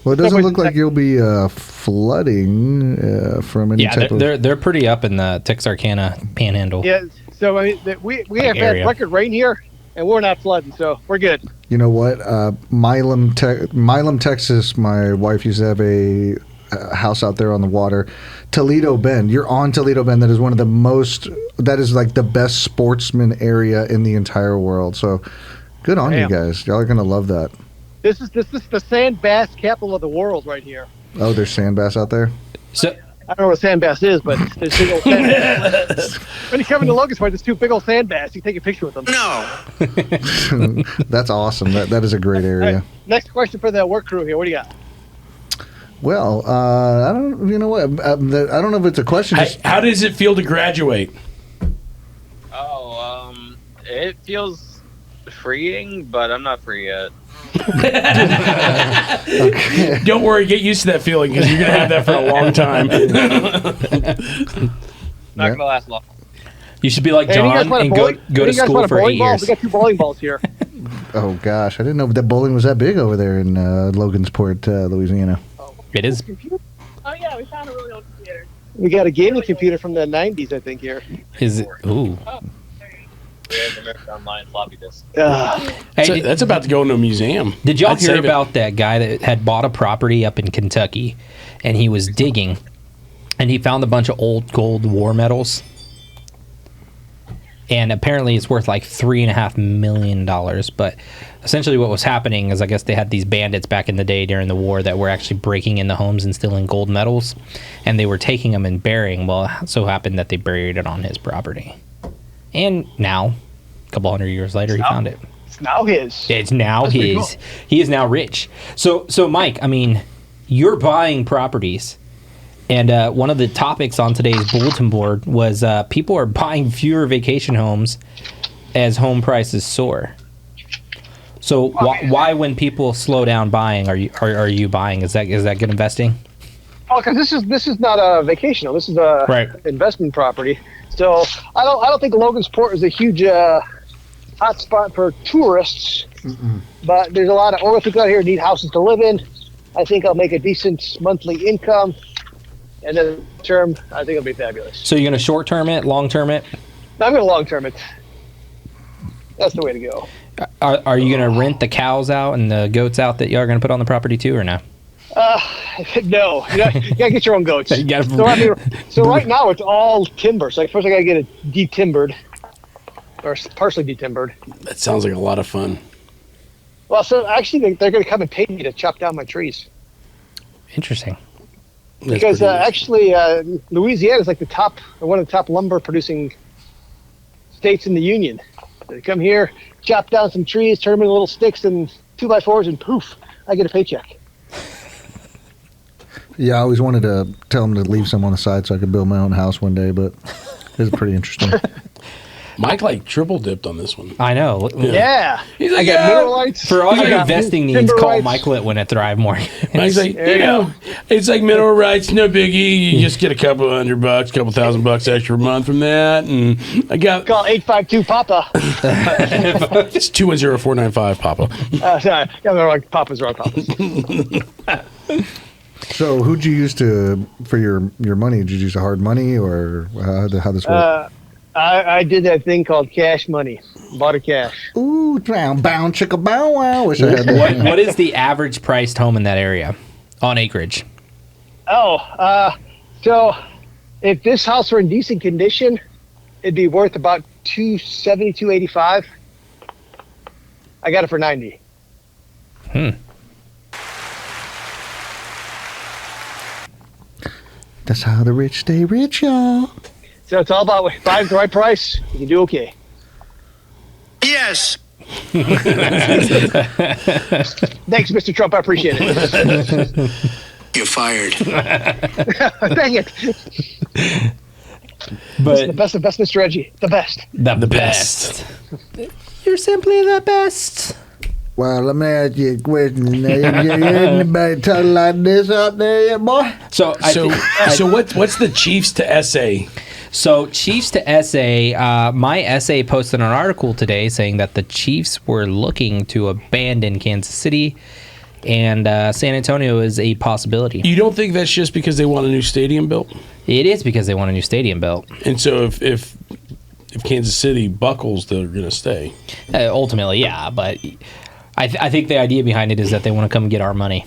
well, it doesn't look like you'll be flooding from any Yeah, type of. they're pretty up in the Texarkana Panhandle. Yeah. So I mean, we have area. had record rain here, and we're not flooding, so we're good. You know what? Milam, Texas. My wife used to have a house out there on the water. Toledo Bend. You're on Toledo Bend. That is one of the most. That is like the best sportsman area in the entire world. So, good on you guys. Y'all are gonna love that. This is the sand bass capital of the world right here. Oh, there's sand bass out there. So I don't know what a sand bass is, but there's big old sand bass. When you come into Logansport, there's two big old sand bass. You can take a picture with them. No. That's awesome. That is a great All area. right, next question for the work crew here. What do you got? Well, I don't. You know what? I don't know if it's a question. How does it feel to graduate? Oh, it feels freeing, but I'm not free yet. Okay. Don't worry, get used to that feeling because you're gonna have that for a long time. Not gonna last long. you should be like Hey, you guys John want a and bowling- go to you guys school want a for bowling 8 ball? years. We got 2 bowling balls here. Oh gosh, I didn't know that bowling was that big over there in Logansport, Louisiana. It is. Oh yeah, we found a really old computer. We got a gaming computer from the 90s, I think, here. Is it? Ooh. We have American Online floppy disk. Hey, So that's about to go into a museum. Did y'all I'd hear save it. about that guy that had bought a property up in Kentucky, and he was digging, and he found a bunch of old gold war medals, and apparently it's worth like $3.5 million. But essentially, what was happening is, I guess they had these bandits back in the day during the war that were actually breaking into homes and stealing gold medals, and they were taking them and burying. Well, it so happened that they buried it on his property, and now, a couple hundred years later, he found it. It's now his. It's now That's pretty his. cool. He is now rich. So Mike, I mean, you're buying properties, and one of the topics on today's bulletin board was people are buying fewer vacation homes as home prices soar. So why, when people slow down buying, are you buying? Is that good investing? Oh, because this is not a vacation home. This is a Right. investment property. So I don't think Logansport is a huge hot spot for tourists. But there's a lot of older people out here who need houses to live in. I think I'll make a decent monthly income, and then term, I think it'll be fabulous. So you're going to short term it, long term it? I'm going to long term it. That's the way to go. Are you going to rent the cows out and the goats out that you're going to put on the property too, or no? No, you gotta get your own goats. You gotta- So right now it's all timber. So first I gotta get it detimbered, or partially detimbered. That sounds like a lot of fun. Well, so actually they're gonna come and pay me to chop down my trees. Interesting. That's Because pretty nice. actually Louisiana is like one of the top lumber producing states in the union. They come here, chop down some trees, turn them into little sticks and 2x4s, and poof, I get a paycheck. Yeah, I always wanted to tell them to leave some on the side so I could build my own house one day, but it's pretty interesting. Mike like triple dipped on this one. I know. Yeah. He's I like, got yeah. mineral rights. For all I your got investing needs, timber call rights. Mike Litwin at Thrive Morgan. Mike's like, There you go. it's like mineral rights, no biggie. You just get a couple $100, couple $1,000 extra a month from that, and I got Call 852 Papa. it's 210495, Papa. Sorry, yeah, they're like Papa's wrong. Papa's. So, who'd you use for your money? Did you use a hard money, or how this work? I did that thing called cash money. Bought a cash. Ooh, bound chicka bow wow. Wish I had that. What is the average priced home in that area on acreage? Oh, so if this house were in decent condition, it'd be worth about $270, $285. I got it for $90. That's how the rich stay rich, y'all. So it's all about buying the right price. You can do okay. Yes. Thanks, Mr. Trump. I appreciate it. You're fired. Dang it. But The best, Mr. Reggie. The best. the best. You're simply the best. Well, let me ask you a question. Anybody talk like this out there yet, boy? So What's the Chiefs to SA? So Chiefs to SA, my SA posted an article today saying that the Chiefs were looking to abandon Kansas City, and San Antonio is a possibility. You don't think that's just because they want a new stadium built? It is because they want a new stadium built. And so if Kansas City buckles, they're going to stay. Ultimately, yeah, but I think the idea behind it is that they want to come and get our money.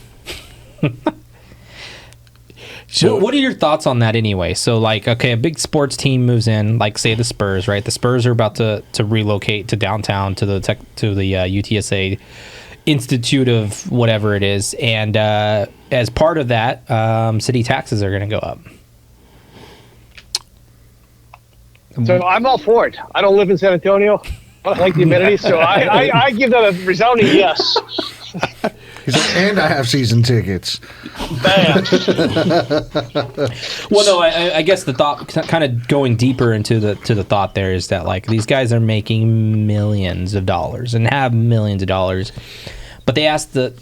So What are your thoughts on that anyway? So, like, okay, a big sports team moves in, like, say, the Spurs, right? The Spurs are about to relocate to downtown to the UTSA Institute of whatever it is. And as part of that, city taxes are going to go up. So I'm all for it. I don't live in San Antonio. I like the amenities, so I give that a resounding yes. And I have season tickets. Bam. Well, no, I guess the thought, kind of going deeper into the thought there, is that, like, these guys are making millions of dollars and have millions of dollars, but they asked the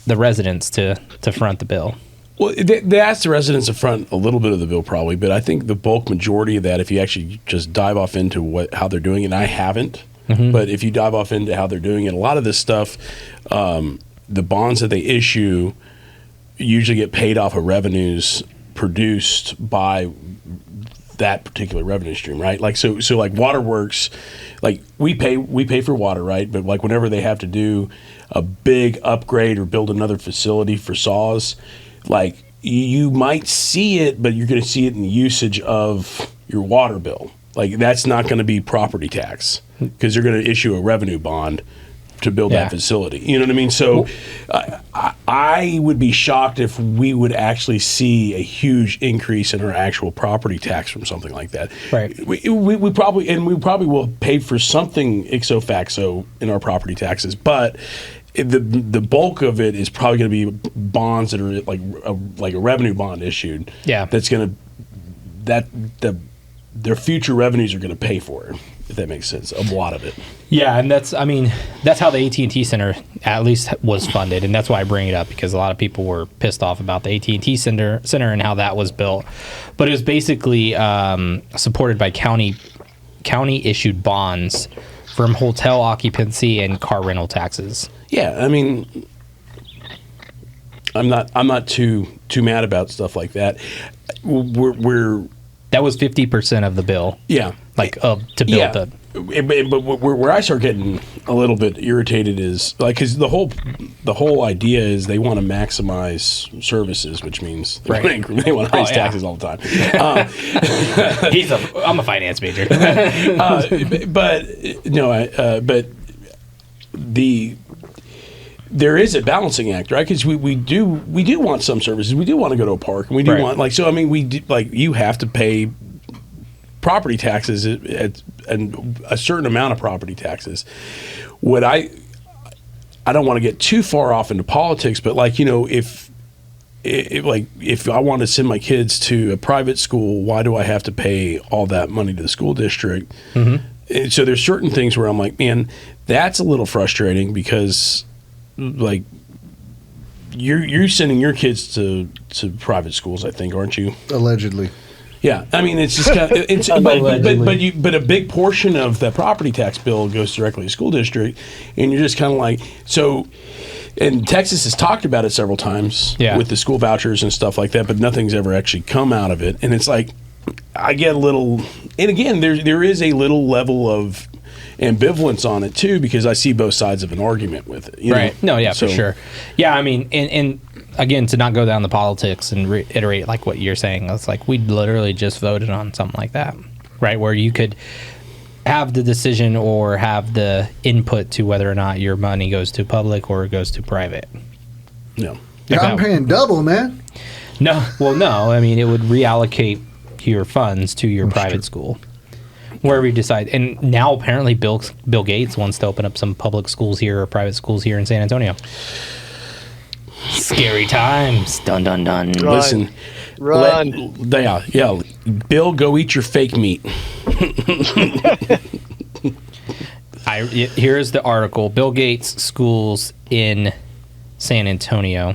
residents to front the bill. Well, they asked the residents to front a little bit of the bill probably, but I think the bulk majority of that, if you actually just dive off into how they're doing it, and I haven't, but if you dive off into how they're doing it, a lot of this stuff, the bonds that they issue usually get paid off of revenues produced by that particular revenue stream, right? Like so like waterworks, like we pay for water, right? But like whenever they have to do a big upgrade or build another facility for saws, like you might see it, but you're going to see it in the usage of your water bill. Like that's not going to be property tax because they're going to issue a revenue bond to build that facility. You know what I mean? So I would be shocked if we would actually see a huge increase in our actual property tax from something like that. Right. We probably will pay for something ipso facto in our property taxes, but the bulk of it is probably going to be bonds that are like a revenue bond issued. Yeah. That's going to their future revenues are going to pay for it, if that makes sense. A lot of it. Yeah, and that's how the AT&T Center at least was funded, and that's why I bring it up, because a lot of people were pissed off about the AT&T Center and how that was built. But it was basically supported by county issued bonds from hotel occupancy and car rental taxes. Yeah, I mean, I'm not too mad about stuff like that. We're that was 50% of the bill. Yeah, to build the. But where I start getting a little bit irritated is like because the whole idea is they want to maximize services, which means they want to raise taxes all the time. I'm a finance major. There is a balancing act, right? Because we do want some services. We do want to go to a park, and we do want you have to pay property taxes and a certain amount of property taxes. What I don't want to get too far off into politics, but if I want to send my kids to a private school, why do I have to pay all that money to the school district? Mm-hmm. And so there's certain things where I'm like, man, that's a little frustrating because like you're sending your kids to private schools, I think, aren't you? Allegedly. Yeah, I mean it's just kind of, but a big portion of the property tax bill goes directly to school district, and you're just kind of like so. And Texas has talked about it several times with the school vouchers and stuff like that, but nothing's ever actually come out of it. And it's like I get a little, and again, there is a little level of ambivalence on it too, because I see both sides of an argument with it. You know? No, yeah, for sure. Yeah, I mean, and again, to not go down the politics and reiterate like what you're saying, it's like we literally just voted on something like that, right? Where you could have the decision or have the input to whether or not your money goes to public or it goes to private. No. Yeah, I'm paying double, man. No, well, no. I mean, it would reallocate your funds to your private school, wherever you decide. And now apparently Bill Gates wants to open up some public schools here or private schools here in San Antonio. Scary times. Dun dun dun. Run. Listen, Run. yeah. Bill, go eat your fake meat. Here's the article: Bill Gates schools in San Antonio.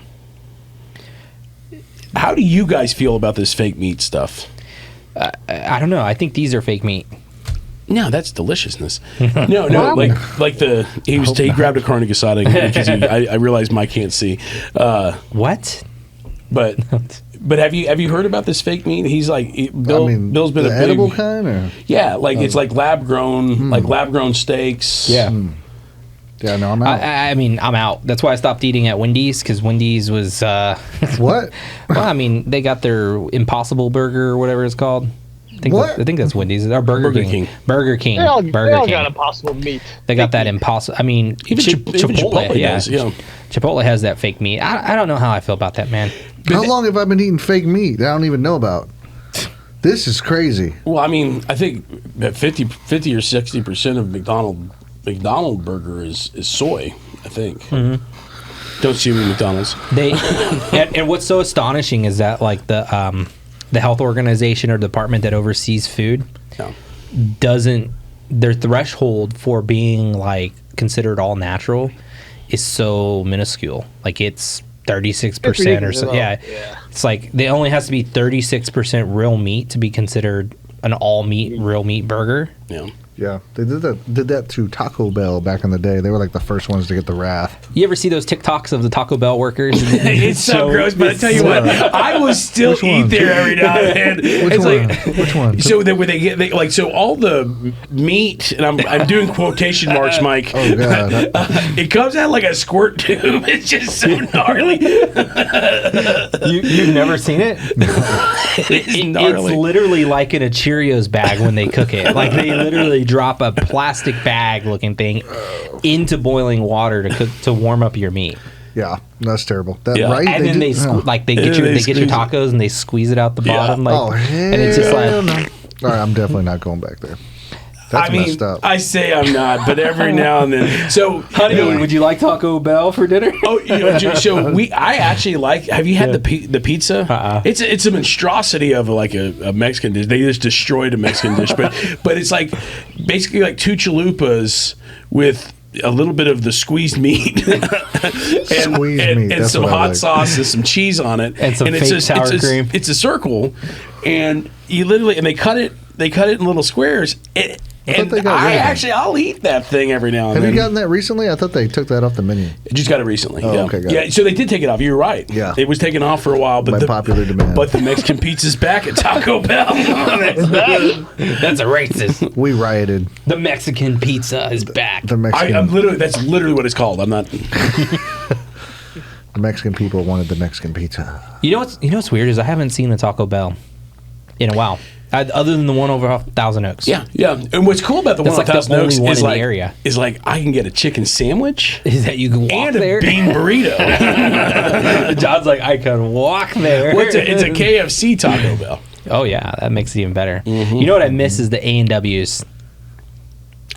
How do you guys feel about this fake meat stuff? I don't know. I think these are fake meat. No, that's deliciousness. No, like he grabbed a Carne because I realized Mike can't see. What? But have you heard about this fake meat? He's like Bill's been the a big, edible kind, or it's like lab grown steaks. Yeah. Yeah, no, I'm out. I mean, I'm out. That's why I stopped eating at Wendy's, because Wendy's was What? Well, I mean, they got their Impossible Burger or whatever it's called. I think that's Wendy's. Or Burger King. Burger King. They all King. got impossible meat. They got that impossible. I mean, Even Chipotle does, yeah. Chipotle has that fake meat. I don't know how I feel about that, man. How long have I been eating fake meat that I don't even know about? This is crazy. Well, I mean, I think that 50 or 60% of McDonald burger is soy, I think. Mm-hmm. Don't see me at McDonald's. And what's so astonishing is that like the health organization or department that oversees food doesn't, their threshold for being like considered all natural is so minuscule. Like it's 36% or so. Yeah. It's like they only has to be 36% real meat to be considered an all meat real meat burger. Yeah. Yeah, they did that to Taco Bell back in the day. They were like the first ones to get the wrath. You ever see those TikToks of the Taco Bell workers? It's so gross, but I tell you what, I will still eat there every now and then. Which one? So that when they like, so all the meat, and I'm doing quotation marks, Mike. Oh god! It comes out like a squirt tube. It's just so gnarly. You've never seen it? It's gnarly. It's literally like in a Cheerios bag when they cook it. Like they literally drop a plastic bag looking thing into boiling water to warm up your meat. Yeah, that's terrible. Right? And then they get your tacos and they squeeze it out the bottom. And it's just like, no. All right, I'm definitely not going back there. That's messed up. I say I'm not, but every now and then. So, honey, would you like Taco Bell for dinner? I actually like. Have you had the pizza? It's a monstrosity of like a Mexican dish. They just destroyed a Mexican dish, but it's like basically like two chalupas with a little bit of the squeezed meat and some hot sauce and some cheese on it and some fake sour cream. It's a circle, and you literally they cut it in little squares. I'll eat that thing every now and then. Have you gotten that recently? I thought they took that off the menu. I just got it recently. Oh, yeah. Okay, got it. So they did take it off. You're right. Yeah. It was taken off for a while, but by popular demand. But the Mexican pizza's back at Taco Bell. That's a racist. We rioted. The Mexican pizza is back. The Mexican. That's literally what it's called. I'm not. The Mexican people wanted the Mexican pizza. You know what's weird is I haven't seen a Taco Bell in a while. Other than the one over off Thousand Oaks. Yeah. And what's cool about the one on Thousand Oaks is like, area. Is like I can get a chicken sandwich. Is that you can walk and there? A bean burrito. John's like, I can walk there. It's a KFC Taco Bell. Oh yeah, that makes it even better. Mm-hmm. You know what I miss is the A&Ws.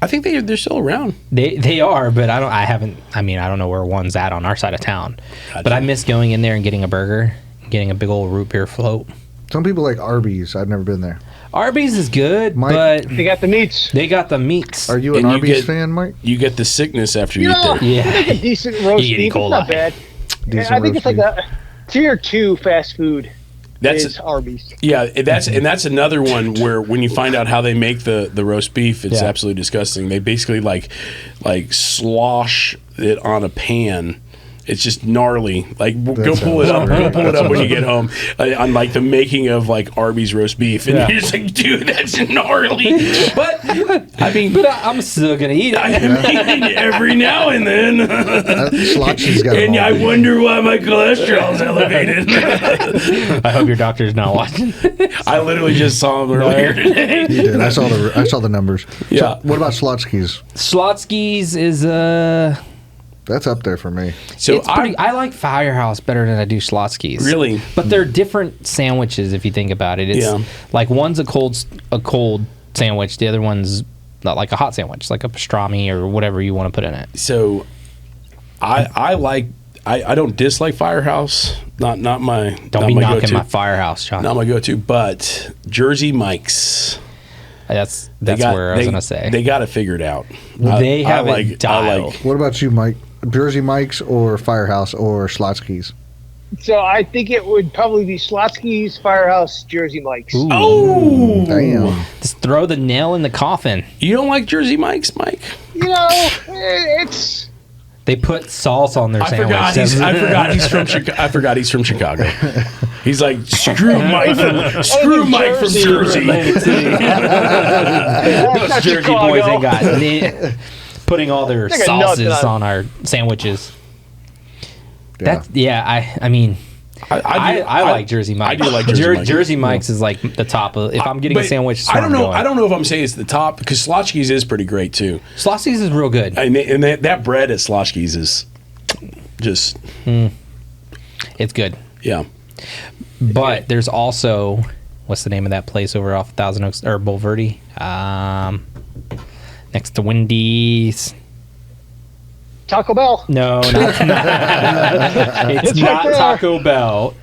I think they're still around. They are, but I don't know where one's at on our side of town. Gotcha. But I miss going in there and getting a burger, getting a big old root beer float. Some people like Arby's. I've never been there. Arby's is good, but they got the meats. They got the meats. Are you an Arby's fan, Mike? You get the sickness after you eat there. Yeah, I think a decent roast beef. It's not bad. I think it's like a tier 2 fast food. That's Arby's. Yeah, that's another one where when you find out how they make the roast beef, it's absolutely disgusting. They basically like slosh it on a pan. It's just gnarly. Like, go pull it up. Go pull it up when you get home on like the making of like Arby's roast beef, and you're just like, dude, that's gnarly. But I mean, I'm still gonna eat it. I'm eating it every now and then. And I wonder why my cholesterol's elevated. I hope your doctor's not watching. I literally just saw him earlier today. You did. I saw the numbers. Yeah. So, what about Slotsky's? Slotsky's is That's up there for me. So I like Firehouse better than I do Schlotzsky's. Really? But they're different sandwiches if you think about it. It's like one's a cold sandwich, the other one's not like a hot sandwich, like a pastrami or whatever you want to put in it. So I don't dislike Firehouse. Not my Don't not be my knocking go-to. my Firehouse, John. Not my go-to, but Jersey Mike's. That's where I was gonna say. They got it figured out. They have it dialed. What about you, Mike? Jersey Mike's or Firehouse or Schlotzsky's? So I think it would probably be Schlotzsky's, Firehouse, Jersey Mike's. Ooh. Oh, Damn. Just throw the nail in the coffin. you don't like Jersey Mike's, Mike? You know, it's They put sauce on their I sandwich. forgot he's from Chicago. I forgot he's from Chicago. He's like screw Mike from Jersey. Those not Jersey Chicago. boys ain't got putting all their They got sauces nuts on our sandwiches. Yeah. I mean, I like Jersey Mike's. I do like Jersey Mike's. Jersey Mike's is like the top of. If I'm getting a But sandwich, I don't know. I don't know if I'm saying it's the top because Schlotzsky's is pretty great too. Schlotzsky's is real good. And that bread at Schlotzsky's is just It's good. yeah. But there's also, what's the name of that place over off Thousand Oaks or Bulverde? Next to Wendy's. Taco Bell. No, not it's It's not right there. Taco Bell.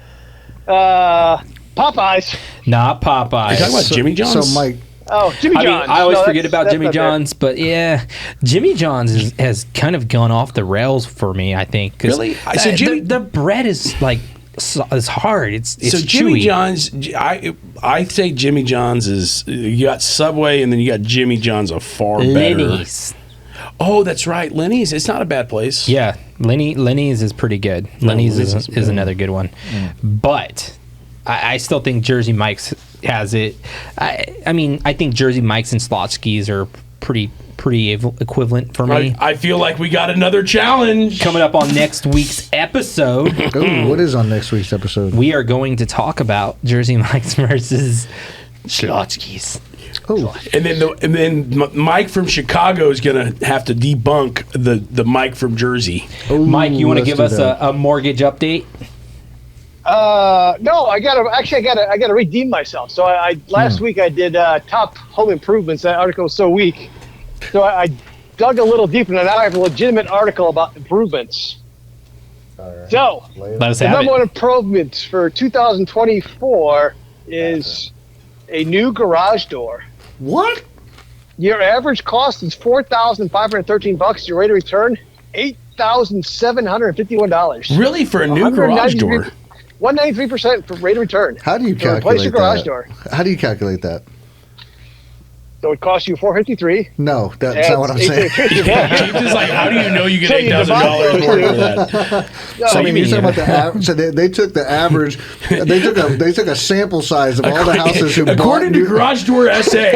Popeyes. Not Popeyes. You talking about Jimmy John's? So, Mike, Oh, Jimmy I mean, John's. I always No, forget that's- about that's Jimmy not there. John's, but yeah, Jimmy John's has kind of gone off the rails for me. I think. 'Cause Really? So Jimmy- the bread is like it's hard. It's So Jimmy chewy. John's, I say Jimmy John's is you got Subway and then you got Jimmy John's a far better. Lenny's. Oh, that's right, Lenny's. It's not a bad place. Yeah, Lenny's is pretty good. Lenny's Lenny's is another good one, but I still think Jersey Mike's has it. I mean, I think Jersey Mike's and Schlotzsky's are pretty equivalent for me. I feel like we got another challenge. Coming up on next week's episode, ooh, what is on next week's episode? we are going to talk about Jersey Mike's versus Schlotzsky's. Oh, And then Mike from Chicago is gonna have to debunk the Mike from Jersey. Mike, you want to let's give do us that. a mortgage update? No, I gotta redeem myself. So I last week I did top home improvements. That article was so weak, so I dug a little deeper, and now I have a legitimate article about improvements. So Let us the have number it. one improvement for 2024 is a new garage door. what? Your average cost is $4,513. Your rate of return $8,751. Really, for a new garage door? 193% for rate of return. How do you To replace calculate your garage that? door. How do you calculate that? So it costs you $453. No, that's not what I'm saying. He's just like, how do you know you get So you $8,000 divide more those for that? So I mean, mean you're talking about the average. So they took the average. They took a sample size of all the houses who bought. According to Garage Door SA,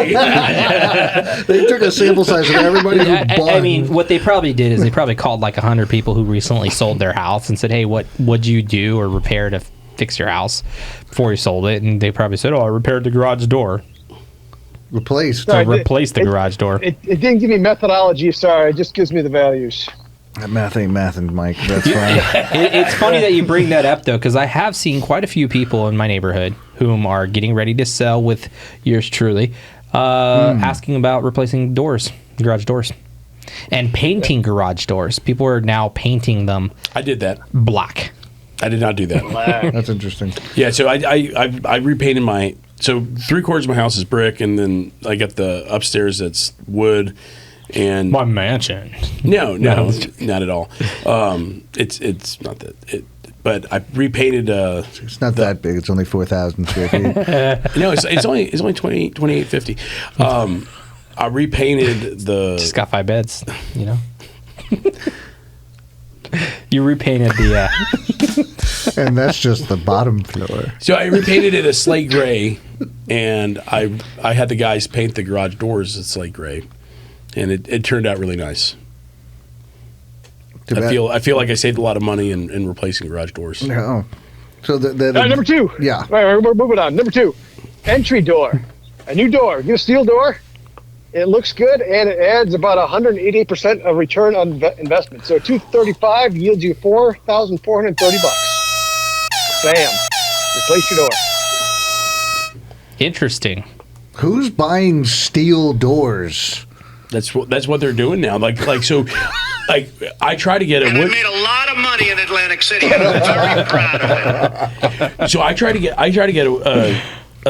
They took a sample size of everybody who bought. I mean, what they probably did is they probably called like 100 people who recently sold their house and said, "Hey, what would you do or repair to fix your house before you sold it?" And they probably said, "Oh, I repaired the garage door replaced. Sorry. to replace the garage door." It didn't give me methodology. Sorry, it just gives me the values. That math ain't mathing, Mike. That's fine. It's funny that you bring that up though, because I have seen quite a few people in my neighborhood whom are getting ready to sell with yours truly, asking about replacing doors, garage doors, and painting garage doors. People are now painting them I did that. black. I did not do that. That's interesting. Yeah, so I repainted my. So 3/4 of my house is brick, and then I got the upstairs that's wood. And My mansion. no, not at all. It's not that. But I repainted. It's not that big. It's only 4,000 square feet. No, it's only 2850. I repainted the. Just got 5 beds, you know. You repainted the. And that's just the bottom floor. So I repainted it a slate gray, and I had the guys paint the garage doors a slate gray, and it turned out really nice. I feel like I saved a lot of money in replacing garage doors. No. So the Number two. Yeah. Right, we're moving on. Number two, entry door. A new door. Get a steel door. It looks good, and it adds about 188% of return on investment. So 235 yields you $4,430. Bam! Replace your door. Interesting. Who's buying steel doors? That's what they're doing now. Like so, like I try to get And a I wood. made a lot of money in Atlantic City. I'm very proud of it. So I try to get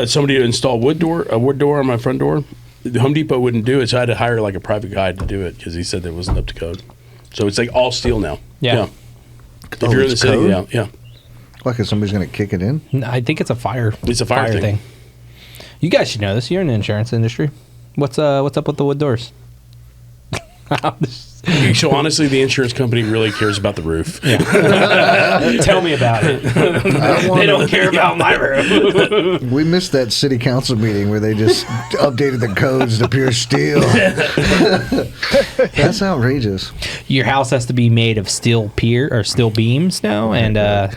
somebody to install a wood door on my front door. The Home Depot wouldn't do it, so I had to hire like a private guy to do it because he said it wasn't up to code. So it's like all steel now. Yeah. If you're in the it's city, code? yeah. Like if somebody's going to kick it in? No, I think it's a fire. It's a fire thing. You guys should know this. You're in the insurance industry. What's up with the wood doors? So honestly, the insurance company really cares about the roof. Tell me about it. They don't care about my roof. We missed that city council meeting where they just updated the codes to pure steel. That's outrageous. Your house has to be made of steel steel beams now, and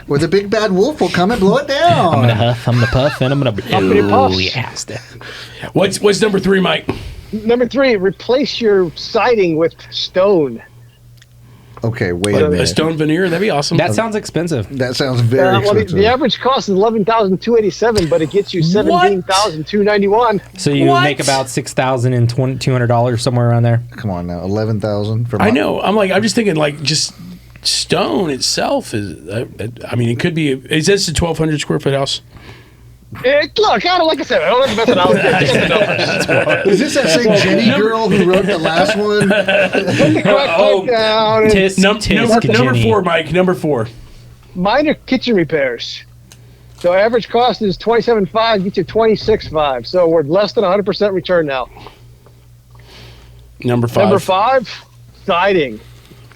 Or the big bad wolf will come and blow it down. I'm gonna huff, I'm gonna puff, and I'm gonna Huffity blow. puffs. Yes. What's number 3, Mike? Number 3, replace your siding with stone. Okay, wait a A minute. stone veneer? That'd be awesome. That sounds expensive. That sounds very Well, expensive. the average cost is $11,287, but it gets you $17,291. So you make about $6,200 somewhere around there. Come on now, 11,000 for. I know. I'm just thinking like just stone itself is. I mean, it could be. Is this a 1,200 square foot house? Look, like I said, I don't have to mess it out. Is this that same Jenny girl who wrote the last one? Put the crack pipe down. And Tisk, Number Jenny. 4, Mike. Number 4. minor kitchen repairs. So average cost is $27,500, get you $26,500. So we're less than 100% return now. Number 5. Number 5, siding.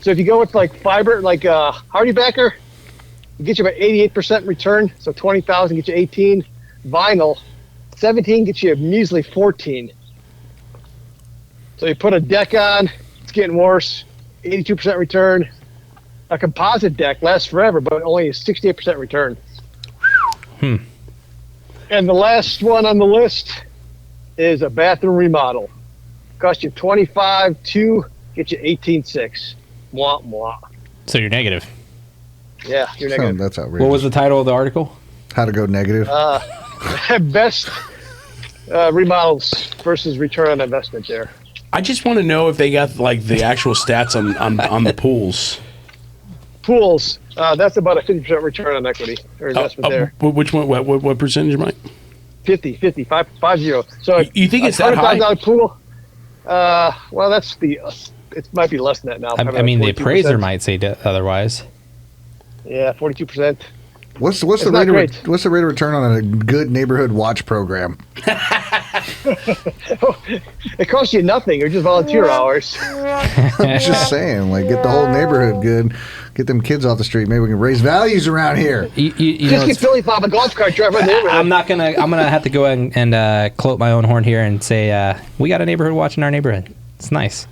So if you go with like fiber, like Hardy Backer, it gets you about 88% return. So $20,000 gets you 18. Vinyl, 17 gets you a measly 14. So you put a deck on, it's getting worse. 82% return. A composite deck lasts forever, but only a 68% return. And the last one on the list is a bathroom remodel. Cost you $25,200, get you $18,600. Mwah, mwah. So you're negative. Yeah, you're negative. That's outrageous. What was the title of the article? How to go negative? Best remodels versus return on investment there. I just want to know if they got like the actual stats on the pools. Pools, that's about a 50% return on equity or investment there. Which one? What percentage, Mike? 50. So You think it's that high? $100,000 pool, well, that's it might be less than that now. I Probably mean, the like 42%. appraiser might say otherwise. Yeah, 42%. What's the not rate great. of what's the rate of return on a good neighborhood watch program? It costs you nothing, or just volunteer hours. I'm just saying, like, get the whole neighborhood good, get them kids off the street. Maybe we can raise values around here. You know, Just get it's- Philly Bob a golf cart driver in the neighborhood. I'm gonna have to go and cloak my own horn here and say we got a neighborhood watch in our neighborhood. It's nice.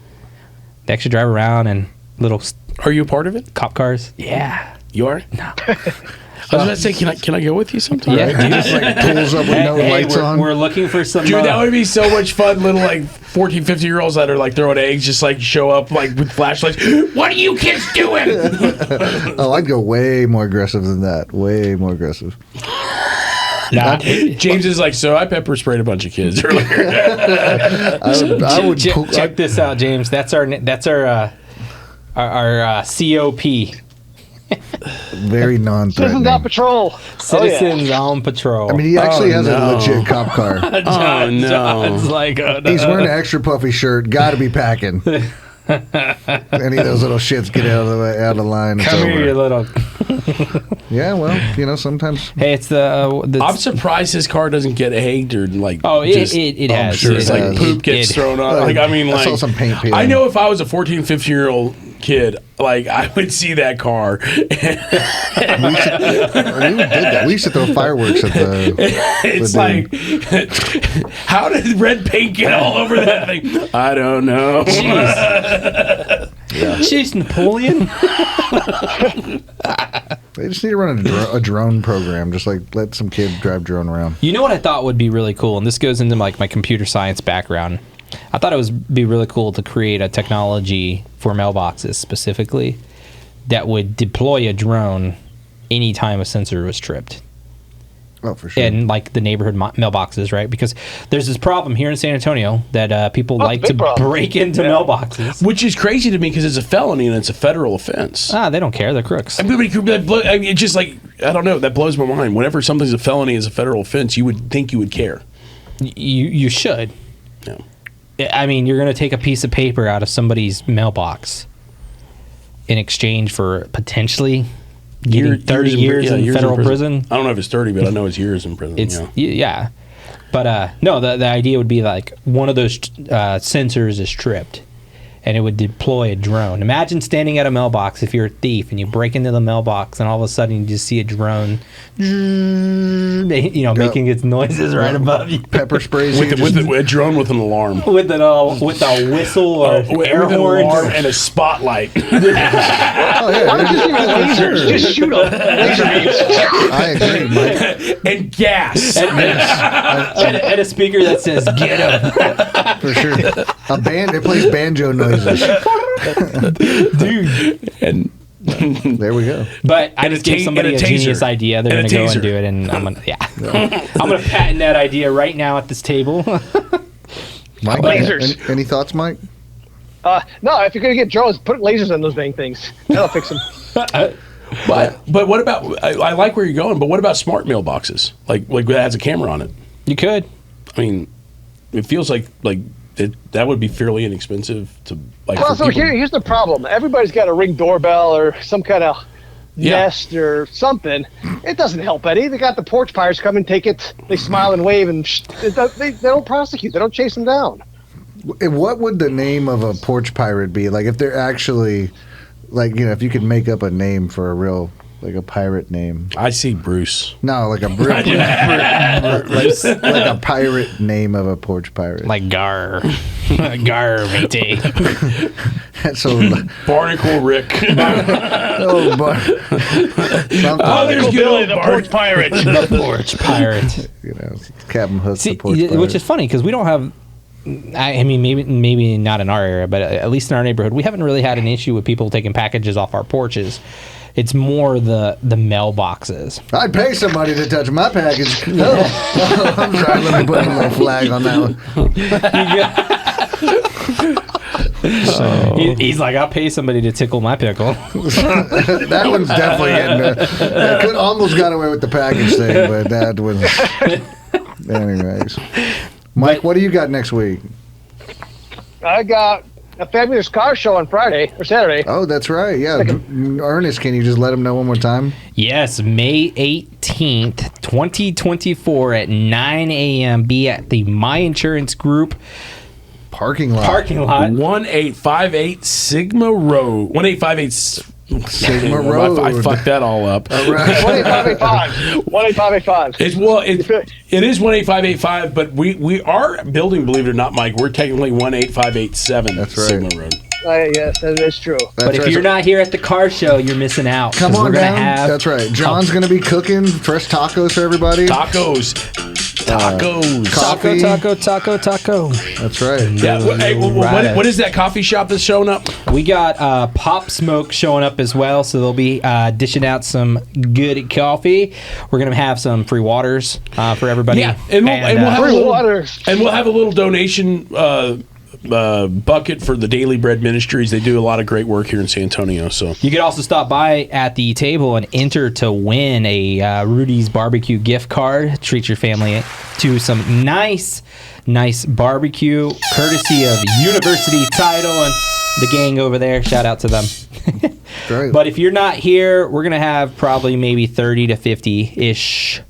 They actually drive around and little Are you a part of it? cop cars. Yeah. You are? No. I was about to say, can I go with you sometime? Yeah, dude. Just like pulls up with no lights on. We're looking for some. Dude, that would be so much fun. Little like 14, 15-year-olds that are like throwing eggs just like show up like with flashlights. What are you kids doing? Oh, I'd go way more aggressive than that. Way more aggressive. Nah. James is like, so I pepper sprayed a bunch of kids earlier. I would Check this out, James. That's our COP. very Citizens non-threatening. on patrol. Citizens on patrol. I mean, he actually has no. a legit cop car. Oh, no. John's like, oh, no. He's wearing an extra puffy shirt. Got to be packing. Any of those little shits get out of the line. It's Come over. here, you little. Yeah, well, you know, sometimes. Hey, it's I'm surprised his car doesn't get egged or like. Oh, it just- has. sure It's it like has. poop gets thrown on. Like I mean, I like saw some paint peeling. I know if I was a 14, 15-year-old kid, like I would see that car. We did that. We used to throw fireworks at the. It's the like, how did red paint get all over that thing? I don't know. Jeez, Napoleon. They just need to run a drone program. Just like let some kid drive drone around. You know what I thought would be really cool, and this goes into like my computer science background. I thought it would be really cool to create a technology for mailboxes specifically that would deploy a drone anytime a sensor was tripped. Oh, for sure. And like the neighborhood mailboxes, right? Because there's this problem here in San Antonio that people like to break into mailboxes. Which is crazy to me because it's a felony and it's a federal offense. They don't care. They're crooks. I mean, it's just like, I don't know, that blows my mind. Whenever something's a felony as a federal offense, you would think you would care. You should. No. I mean, you're going to take a piece of paper out of somebody's mailbox in exchange for potentially getting 30 years in federal prison. I don't know if it's 30, but I know it's years in prison. Yeah. But no, the idea would be like one of those sensors is tripped, and it would deploy a drone. Imagine standing at a mailbox if you're a thief and you break into the mailbox, and all of a sudden you just see a drone, making its noises right above you. Pepper sprays with a drone with an alarm, with a whistle or air horn and a spotlight. Why don't you use lasers? Just shoot them. Laser beams. I agree, Mike. And gas. And a speaker that says "Get up." For sure. A band. It plays banjo noises. Dude. And there we go. But I just gave somebody a genius idea. They're going to go and do it, and I'm going to patent that idea right now at this table. Mike, lasers. Any thoughts, Mike? No, if you're going to get drones, put lasers on those dang things. That'll fix them. But what about? I like where you're going, but what about smart mailboxes? Like that has a camera on it. You could. I mean, it feels like that would be fairly inexpensive to like. Well, so here's the problem. Everybody's got a Ring doorbell or some kind of Nest or something. It doesn't help any. They got the porch pirates come and take it. They smile and wave, and they don't prosecute. They don't chase them down. What would the name of a porch pirate be? Like if they're actually, like, if you could make up a name for a real, like a pirate name. I see Bruce. No, like a like a pirate name of a porch pirate. Like Gar. Gar, mate. So Barnacle Rick. Oh, there's Billy, the porch pirate. The porch pirate. Captain Hook, the porch pirate. Which is funny because we don't have. I mean, maybe not in our area, but at least in our neighborhood, we haven't really had an issue with people taking packages off our porches. It's more the mailboxes. I'd pay somebody to touch my package. No. I'm sorry, let me put a little flag on that one. He's like, I'll pay somebody to tickle my pickle. That one's definitely getting I could almost got away with the package thing, but that was. Anyways. Mike, what do you got next week? I got a fabulous car show on Friday or Saturday. Oh, that's right. Yeah. Ernest, can you just let him know one more time? Yes, May 18th, 2024 at 9 a.m. Be at the My Insurance Group parking lot. 1858 Sigma Road. 1858 Sigma Road. I fucked that all up. All right. 18585. It is 18585, but we are building, believe it or not, Mike, we're technically 18587 That's right. Sigma Road. Yes, that is true. But if you're not here at the car show, you're missing out. Come on down. That's right. John's going to be cooking fresh tacos for everybody. Tacos. Coffee. Taco. That's right. Yeah. Hey, what is that coffee shop that's showing up? We got Pop Smoke showing up as well, so they'll be dishing out some good coffee. We're gonna have some free waters for everybody. Yeah, and we'll have free waters. And we'll have a little donation bucket for the Daily Bread Ministries. They do a lot of great work here in San Antonio. So you could also stop by at the table and enter to win a Rudy's Barbecue gift card. Treat your family to some nice barbecue, courtesy of University Title and the gang over there. Shout out to them. Great. But if you're not here, we're gonna have probably maybe 30 to 50-ish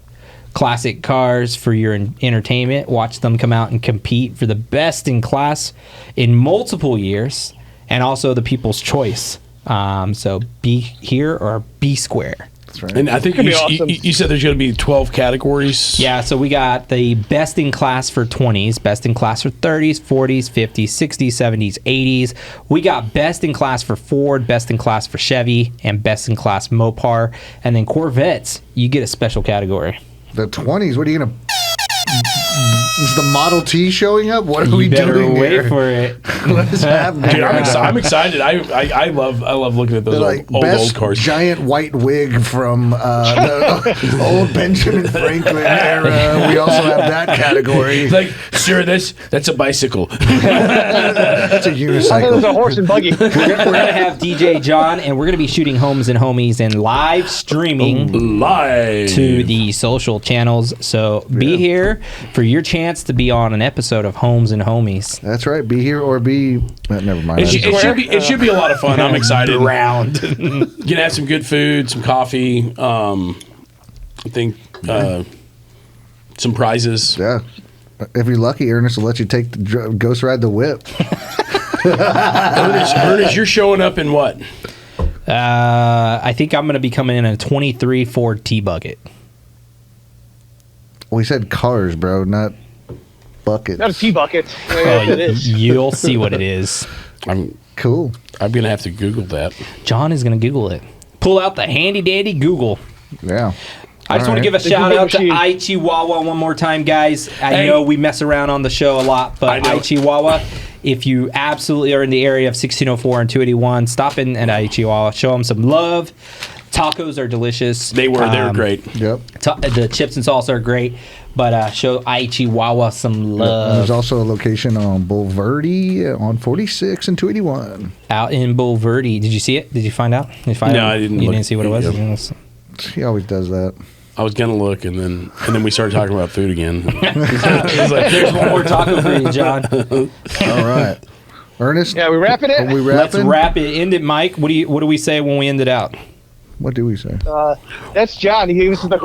classic cars for your entertainment. Watch them come out and compete for the best in class in multiple years, and also the People's Choice. So be here or be square. That's right. And I think awesome. you said there's going to be 12 categories. Yeah, so we got the best in class for 20s, best in class for 30s, 40s, 50s, 60s, 70s, 80s. We got best in class for Ford, best in class for Chevy, and best in class Mopar. And then Corvettes, you get a special category. The 20s, what are you going to Is the Model T showing up? What are You we better doing wait here? for it. What is happening? Dude, right now? I'm excited. I love looking at those They're like old best cars. giant white wig from the old Benjamin Franklin era. We also have that category. It's like, sir, that's a bicycle. That's a I thought it was a unicycle. horse and buggy. We're gonna have DJ John, and we're gonna be shooting Homes and Homies and live streaming Live to the social channels. So be here for your chance to be on an episode of Homes and Homies. That's right. Be here or be. Never mind. It should be a lot of fun. I'm excited. Round. Gonna have some good food, some coffee. I think some prizes. Yeah. If you're lucky, Ernest will let you take the ghost ride the whip. Ernest, you're showing up in what? I think I'm gonna be coming in a 23 Ford T-Bucket. We said cars, bro, not buckets. Not a tea bucket. It is. You'll see what it is. I'm Cool. gonna have to Google that. John is gonna Google it. Pull out the handy dandy Google. Yeah. I just All want to right. give a shout out to machine. Chihuahua one more time, guys. I Hey. know we mess around on the show a lot, I but know. Chihuahua, if you absolutely are in the area of 1604 and 281, stop in at Chihuahua. Show them some love. Tacos are delicious. They were great. Yep. The chips and salsa are great, but show Chihuahua some And love. there's also a location on Boulevardy on 46 and 281. Out in Boulevardy. Did you see it? Did you find out? Did you find No, out? I didn't You look. didn't see what it was? Yep. He always does that. I was gonna look, and then we started talking about food again. There's one more taco for you, John. All right. Ernest, Yeah, we wrapping it? are we Let's wrapping? wrap it. End it, Mike. What do we say when we end it out? What do we say? That's John. He gave us the